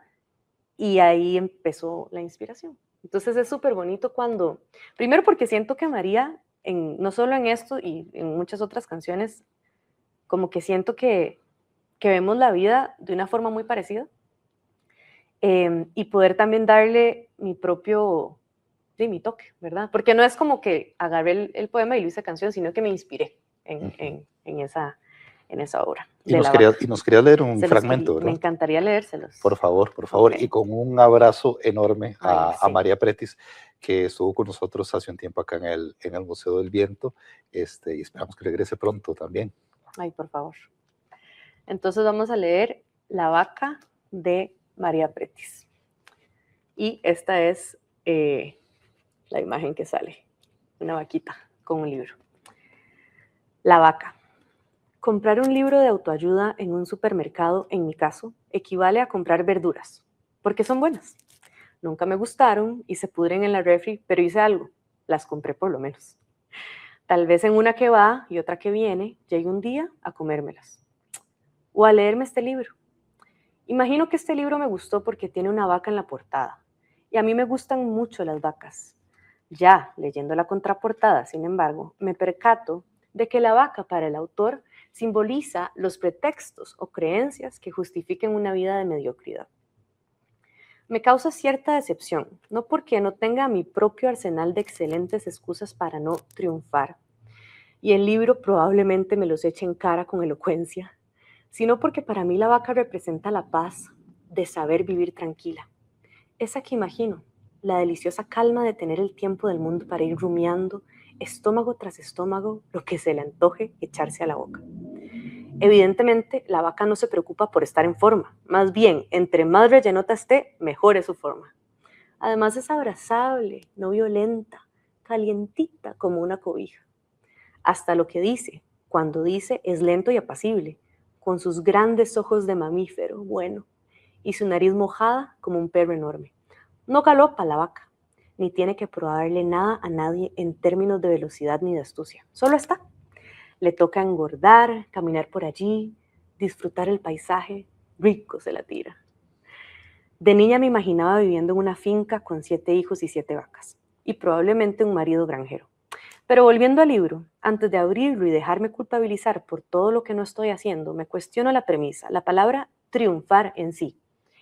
Y ahí empezó la inspiración. Entonces es súper bonito cuando, primero porque siento que María, no solo en esto y en muchas otras canciones, como que siento que vemos la vida de una forma muy parecida y poder también darle mi propio, sí, mi toque, ¿verdad? Porque no es como que agarré el poema y lo hice canción, sino que me inspiré en esa obra de La Vaca. Y nos querías leer un Se los quería, fragmento, me ¿verdad? encantaría leérselos. Por favor, Ok. y con un abrazo enorme Ay, a sí. María Pretis, que estuvo con nosotros hace un tiempo acá en el Museo del Viento, y esperamos que regrese pronto también. Ay, por favor. Entonces vamos a leer La Vaca de María Pretis. Y esta es la imagen que sale, una vaquita con un libro. La vaca. Comprar un libro de autoayuda en un supermercado, en mi caso, equivale a comprar verduras, porque son buenas. Nunca me gustaron y se pudren en la refri, pero hice algo, las compré por lo menos. Tal vez en una que va y otra que viene, llegue un día a comérmelas. O a leerme este libro. Imagino que este libro me gustó porque tiene una vaca en la portada. Y a mí me gustan mucho las vacas. Ya leyendo la contraportada, sin embargo, me percato de que la vaca para el autor simboliza los pretextos o creencias que justifiquen una vida de mediocridad. Me causa cierta decepción, no porque no tenga mi propio arsenal de excelentes excusas para no triunfar, y el libro probablemente me los eche en cara con elocuencia, sino porque para mí la vaca representa la paz de saber vivir tranquila. Esa que imagino, la deliciosa calma de tener el tiempo del mundo para ir rumiando, estómago tras estómago, lo que se le antoje echarse a la boca. Evidentemente, la vaca no se preocupa por estar en forma, más bien, entre más rellenota esté, mejor es su forma. Además es abrazable, no violenta, calientita como una cobija. Hasta lo que dice, cuando dice, es lento y apacible, con sus grandes ojos de mamífero, bueno, y su nariz mojada como un perro enorme. No galopa la vaca, ni tiene que probarle nada a nadie en términos de velocidad ni de astucia. Solo está. Le toca engordar, caminar por allí, disfrutar el paisaje, rico se la tira. De niña me imaginaba viviendo en una finca con 7 hijos y 7 vacas, y probablemente un marido granjero. Pero volviendo al libro, antes de abrirlo y dejarme culpabilizar por todo lo que no estoy haciendo, me cuestiono la premisa, la palabra triunfar en sí,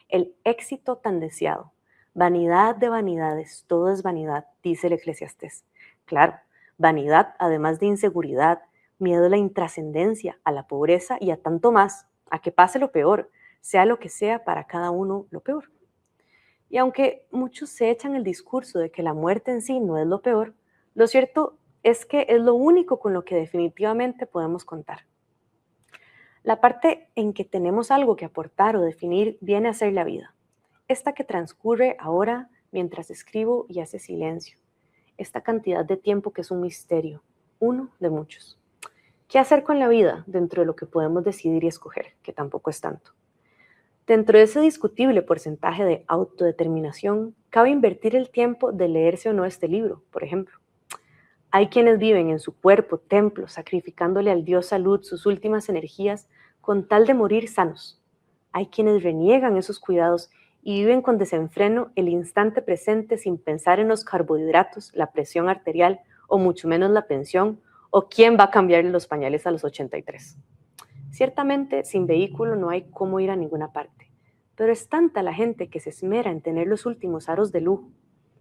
el éxito tan deseado. Vanidad de vanidades, todo es vanidad, dice el Eclesiastés. Claro, vanidad además de inseguridad, miedo a la intrascendencia, a la pobreza y a tanto más, a que pase lo peor, sea lo que sea para cada uno lo peor. Y aunque muchos se echan el discurso de que la muerte en sí no es lo peor, lo cierto es que es lo único con lo que definitivamente podemos contar. La parte en que tenemos algo que aportar o definir viene a ser la vida, esta que transcurre ahora mientras escribo y hace silencio, esta cantidad de tiempo que es un misterio, uno de muchos. ¿Qué hacer con la vida dentro de lo que podemos decidir y escoger, que tampoco es tanto? Dentro de ese discutible porcentaje de autodeterminación, cabe invertir el tiempo de leerse o no este libro, por ejemplo. Hay quienes viven en su cuerpo, templo, sacrificándole al dios salud sus últimas energías con tal de morir sanos. Hay quienes reniegan esos cuidados y viven con desenfreno el instante presente sin pensar en los carbohidratos, la presión arterial o mucho menos la pensión o quién va a cambiarle los pañales a los 83. Ciertamente, sin vehículo no hay cómo ir a ninguna parte, pero es tanta la gente que se esmera en tener los últimos aros de lujo,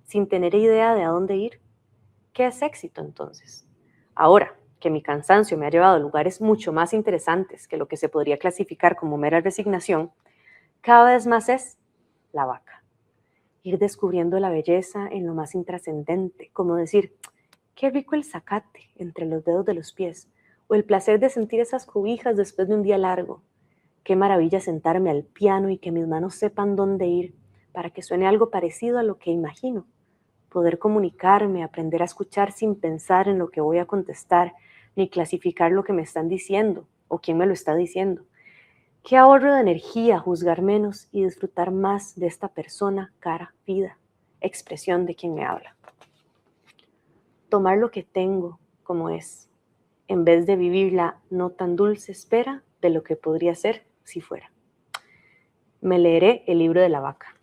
sin tener idea de a dónde ir. ¿Qué es éxito entonces? Ahora que mi cansancio me ha llevado a lugares mucho más interesantes que lo que se podría clasificar como mera resignación, cada vez más es la vaca. Ir descubriendo la belleza en lo más intrascendente, como decir, qué rico el zacate entre los dedos de los pies, o el placer de sentir esas cobijas después de un día largo. Qué maravilla sentarme al piano y que mis manos sepan dónde ir, para que suene algo parecido a lo que imagino. Poder comunicarme, aprender a escuchar sin pensar en lo que voy a contestar, ni clasificar lo que me están diciendo o quién me lo está diciendo. Qué ahorro de energía juzgar menos y disfrutar más de esta persona, cara, vida, expresión de quien me habla. Tomar lo que tengo como es, en vez de vivir la no tan dulce espera de lo que podría ser si fuera. Me leeré el libro de la vaca.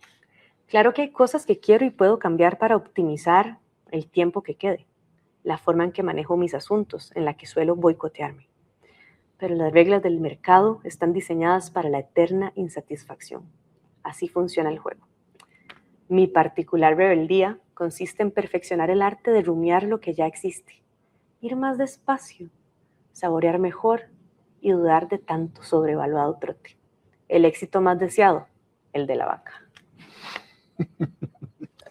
Claro que hay cosas que quiero y puedo cambiar para optimizar el tiempo que quede, la forma en que manejo mis asuntos, en la que suelo boicotearme. Pero las reglas del mercado están diseñadas para la eterna insatisfacción. Así funciona el juego. Mi particular rebeldía consiste en perfeccionar el arte de rumiar lo que ya existe, ir más despacio, saborear mejor y dudar de tanto sobrevaluado trote. El éxito más deseado, el de la vaca.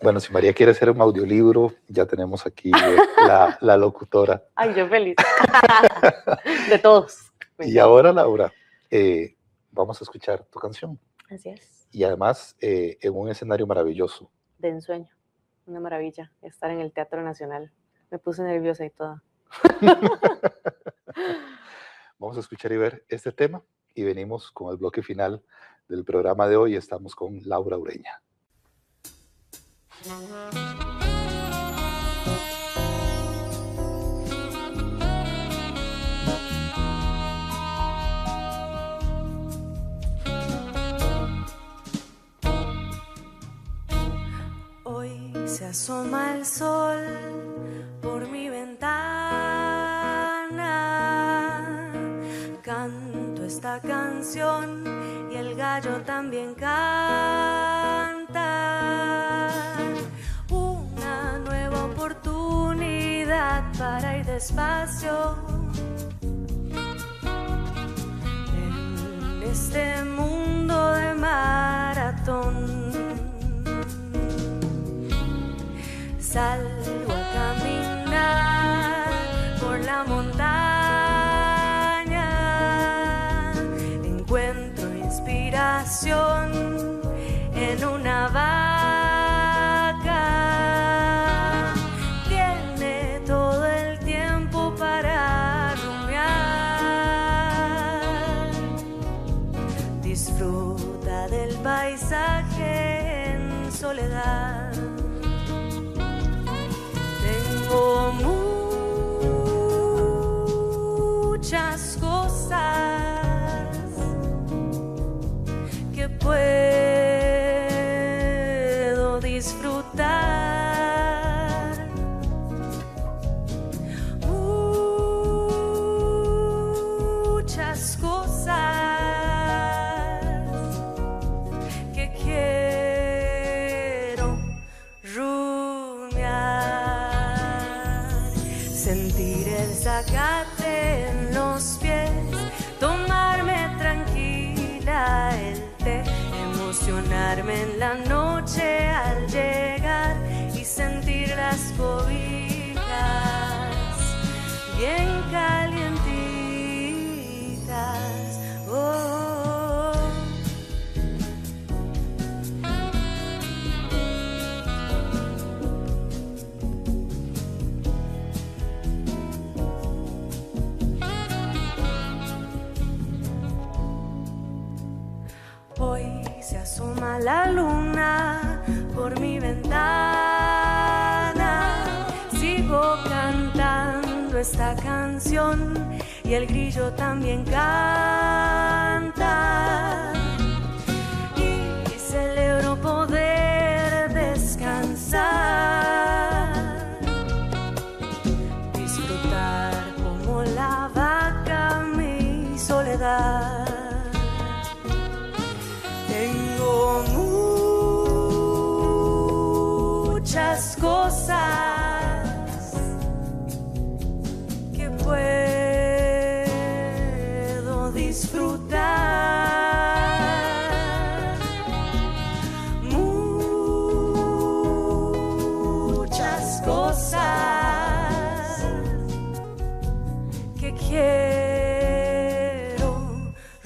Bueno, si María quiere hacer un audiolibro, ya tenemos aquí la locutora. Ay, yo feliz. De todos. Y ahora, Laura, vamos a escuchar tu canción. Así es. Y además, en un escenario maravilloso. De ensueño. Una maravilla estar en el Teatro Nacional. Me puse nerviosa y toda. Vamos a escuchar y ver este tema y venimos con el bloque final del programa de hoy. Estamos con Laura Ureña. Hoy se asoma el sol por mi ventana, canto esta canción y el gallo también canta. Una nueva oportunidad para ir despacio en este mundo de maratón. Salgo a caminar por la montaña, encuentro inspiración en una vaca. Tiene todo el tiempo para rumiar, disfruta del paisaje en soledad. Tengo muchas cosas que puedo disfrutar. Muchas cosas que quiero rumiar. Sentir el zacate en los pies, tomarme tranquila el té, emocionarme en la noche la luna por mi ventana. Sigo cantando esta canción y el grillo también canta. Y celebro poder descansar, disfrutar como la vaca mi soledad. Tengo muchas cosas que puedo disfrutar, muchas cosas que quiero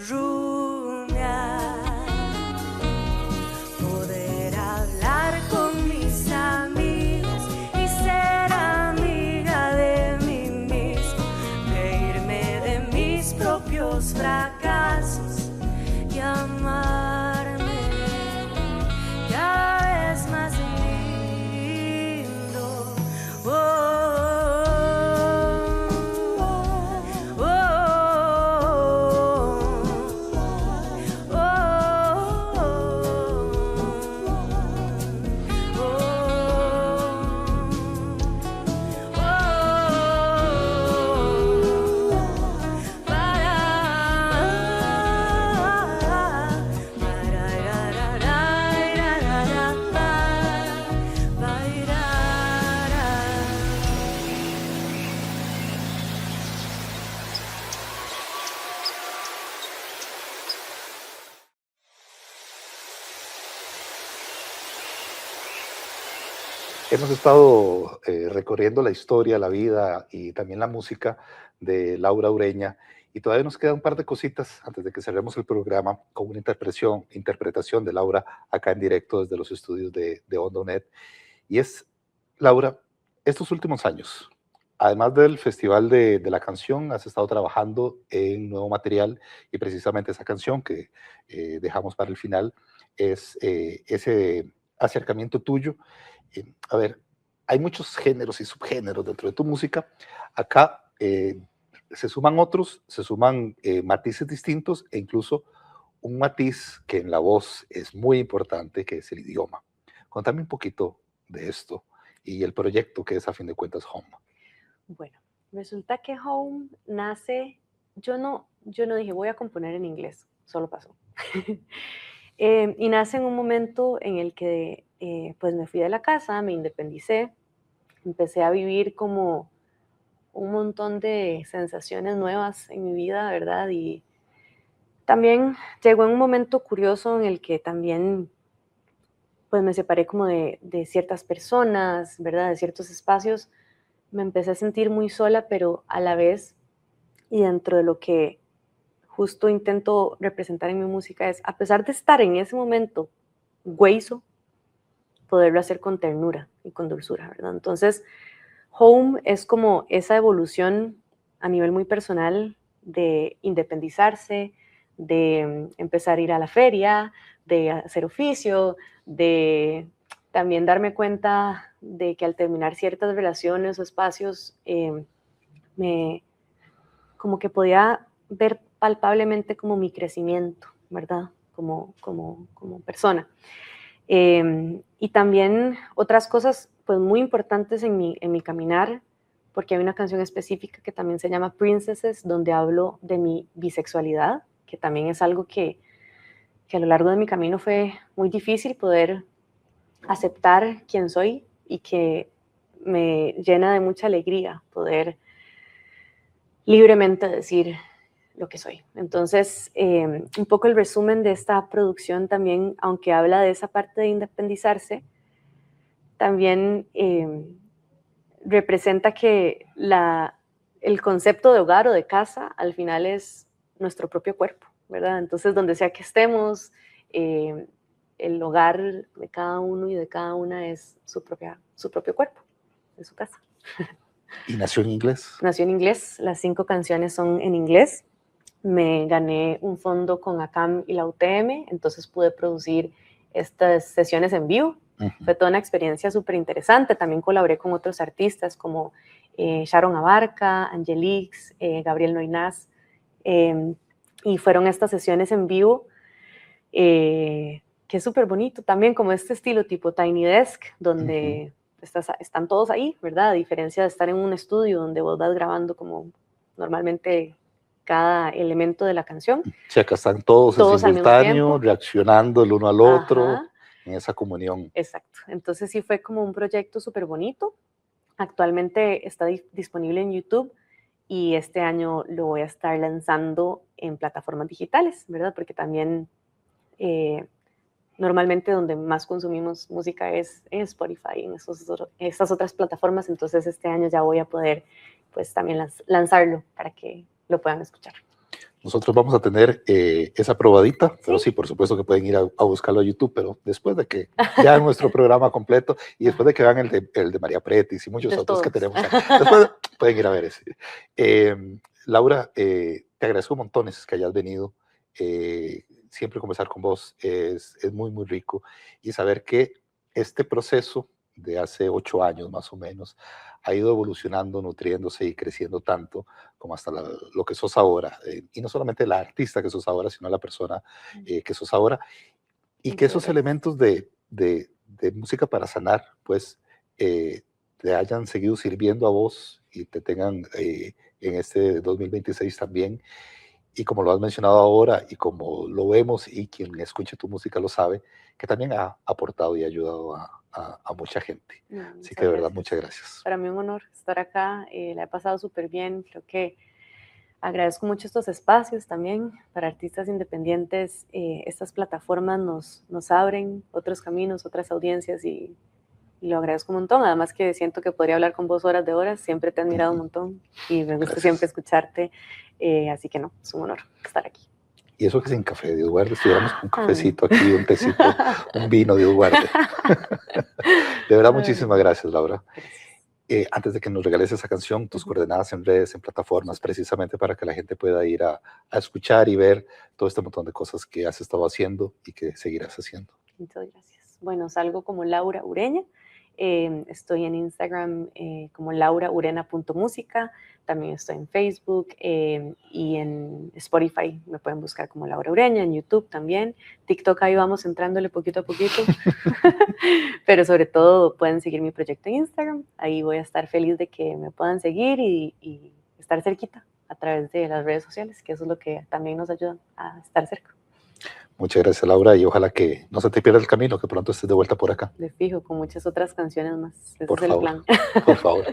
rumiar. Poder hablar con mis amigos y ser amiga de mí mismo, reírme de mis propios fracasos y amarme cada vez más lindo. Oh, oh, oh, Hemos estado recorriendo la historia, la vida y también la música de Laura Ureña, y todavía nos quedan un par de cositas antes de que cerremos el programa con una interpretación de Laura acá en directo desde los estudios de Ondonet. Y es, Laura, estos últimos años, además del Festival de la Canción, has estado trabajando en nuevo material, y precisamente esa canción que dejamos para el final es ese acercamiento tuyo. A ver, hay muchos géneros y subgéneros dentro de tu música. Acá se suman otros, se suman matices distintos, e incluso un matiz que en la voz es muy importante, que es el idioma. Contame un poquito de esto y el proyecto que es, a fin de cuentas, Home. Bueno, resulta que Home nace, yo no dije voy a componer en inglés, solo pasó. Y nace en un momento en el que pues me fui de la casa, me independicé, empecé a vivir como un montón de sensaciones nuevas en mi vida, ¿verdad? Y también llegó en un momento curioso en el que también pues me separé como de ciertas personas, ¿verdad? De ciertos espacios. Me empecé a sentir muy sola, pero a la vez, y dentro de lo que justo intento representar en mi música, es, a pesar de estar en ese momento hueso, poderlo hacer con ternura y con dulzura, ¿verdad? Entonces, Home es como esa evolución a nivel muy personal de independizarse, de empezar a ir a la feria, de hacer oficio, de también darme cuenta de que al terminar ciertas relaciones o espacios, como que podía ver palpablemente como mi crecimiento, ¿verdad? Como persona. Y también otras cosas pues muy importantes en mi caminar, porque hay una canción específica que también se llama Princesses, donde hablo de mi bisexualidad, que también es algo que a lo largo de mi camino fue muy difícil poder aceptar quién soy, y que me llena de mucha alegría poder libremente decir lo que soy. Entonces, un poco el resumen de esta producción también, aunque habla de esa parte de independizarse, también representa que el concepto de hogar o de casa al final es nuestro propio cuerpo, ¿verdad? Entonces, donde sea que estemos, el hogar de cada uno y de cada una es su propio cuerpo, es su casa. ¿Y nació en inglés? Nació en inglés, las 5 canciones son en inglés. Me gané un fondo con ACAM y la UTM, entonces pude producir estas sesiones en vivo. Ujú. Fue toda una experiencia súper interesante. También colaboré con otros artistas como Sharon Abarca, Angelix, Gabriel Noinaz, y fueron estas sesiones en vivo que es súper bonito también, como este estilo tipo Tiny Desk, donde están todos ahí, ¿verdad? A diferencia de estar en un estudio donde vos vas grabando como normalmente cada elemento de la canción. Sí, acá están todos en Todos al mismo simultáneo, tiempo. reaccionando el uno al otro, Ajá, en esa comunión. exacto. Entonces sí fue como un proyecto súper bonito. Actualmente está disponible en YouTube y este año lo voy a estar lanzando en plataformas digitales, ¿verdad? Porque también normalmente donde más consumimos música es en Spotify, en estas otras plataformas, entonces este año ya voy a poder pues también lanzarlo para que lo puedan escuchar. Nosotros vamos a tener esa probadita, pero Sí. sí, por supuesto que pueden ir a buscarlo a YouTube, pero después de que vean nuestro programa completo y después de que vean el de María Pretis y muchos De otros que todos. tenemos ahí, después pueden ir a ver ese. Laura, te agradezco montones que hayas venido. Siempre conversar con vos es muy, muy rico y saber que este proceso de hace 8 años más o menos ha ido evolucionando, nutriéndose y creciendo tanto como hasta lo que sos ahora. Y no solamente la artista que sos ahora, sino la persona que sos ahora. Y que esos elementos de música para sanar, pues, te hayan seguido sirviendo a vos y te tengan en este 2026 también. Y como lo has mencionado ahora y como lo vemos y quien escuche tu música lo sabe, que también ha aportado y ayudado a mucha gente. Así que de verdad, muchas gracias. Para mí un honor estar acá, la he pasado súper bien, creo que agradezco mucho estos espacios también para artistas independientes. Estas plataformas nos abren otros caminos, otras audiencias y lo agradezco un montón. Además que siento que podría hablar con vos horas de horas, siempre te he admirado un montón y me gusta siempre escucharte. Así que no, es un honor estar aquí. Y eso que sin café, Dios guarde, estuviéramos con un cafecito aquí, un tecito, un vino, Dios guarde. De verdad, muchísimas gracias, Laura. Antes de que nos regales esa canción, tus coordenadas en redes, en plataformas, precisamente para que la gente pueda ir a escuchar y ver todo este montón de cosas que has estado haciendo y que seguirás haciendo. Muchas gracias. Bueno, salgo como Laura Ureña. Estoy en Instagram como lauraurena.música. También estoy en Facebook y en Spotify me pueden buscar como Laura Ureña, en YouTube también. TikTok ahí vamos entrándole poquito a poquito. Pero sobre todo pueden seguir mi proyecto en Instagram. Ahí voy a estar feliz de que me puedan seguir y estar cerquita a través de las redes sociales, que eso es lo que también nos ayuda a estar cerca. Muchas gracias, Laura, y ojalá que no se te pierda el camino, que pronto estés de vuelta por acá. De fijo, con muchas otras canciones más. Ese Por es favor, el plan. por favor.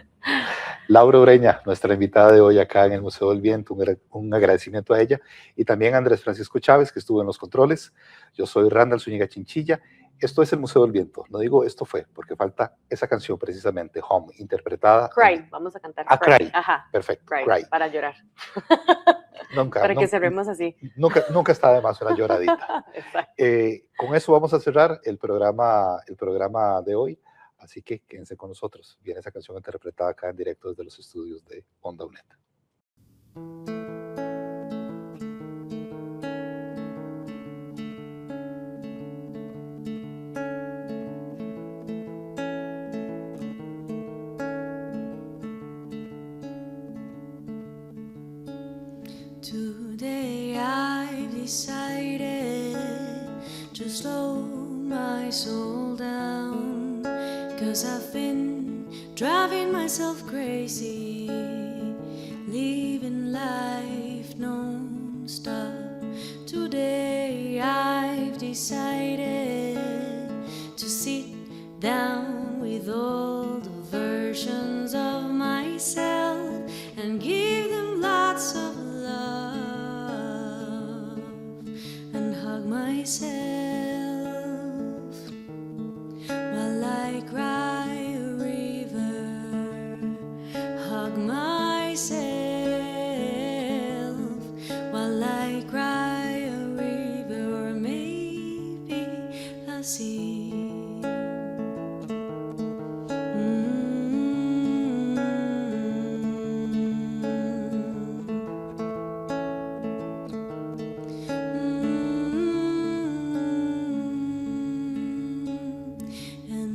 Laura Ureña, nuestra invitada de hoy acá en el Museo del Viento, un agradecimiento a ella, y también a Andrés Francisco Chávez, que estuvo en los controles. Yo soy Randall Zúñiga Chinchilla. Esto es el Museo del Viento. No digo esto fue, porque falta esa canción precisamente, Home, interpretada. Cry, vamos a cantar. Cry. Ajá. Perfecto, Cry. Para llorar. Nunca. Para que cerremos así. Nunca está de más una lloradita. Exacto. Con eso vamos a cerrar el programa de hoy. Así que quédense con nosotros. Viene esa canción interpretada acá en directo desde los estudios de Onda UNED. Today I've decided to slow my soul down, 'cause I've been driving myself crazy, living life non-stop. Today I've decided to sit down with all the versions of myself and give them lots of love and hug myself while I cry a river. Hug myself while I cry a river, or maybe a sea.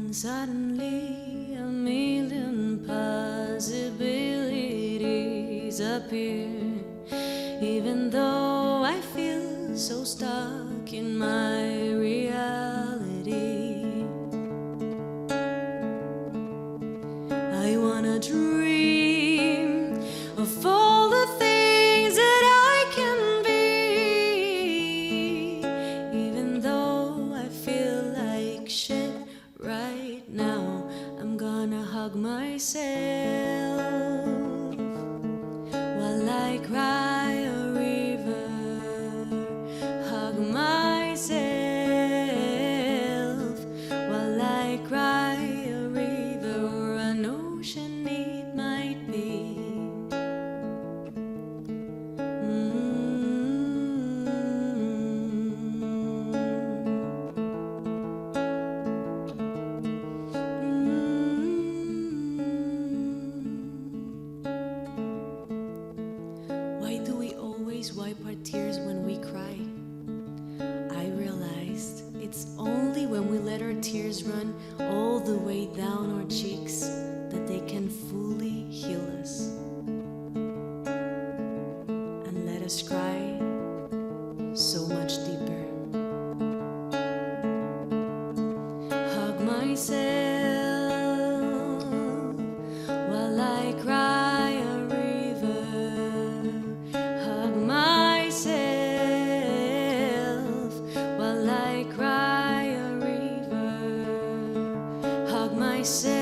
And suddenly a million possibilities appear. Even though I feel so stuck in my reality, I wanna dream of all the things that I can be. Even though I feel like shit right now, I'm gonna hug myself while I cry a river. Hug myself while I cry a river, or an ocean it might be. Why do we always wipe our tears when we cry? I realized it's only when we let our tears run all the way down our cheeks that they can fully heal us and let us cry so much deeper. Hug myself while I cry a river. Hug myself while I cry a river. Hug myself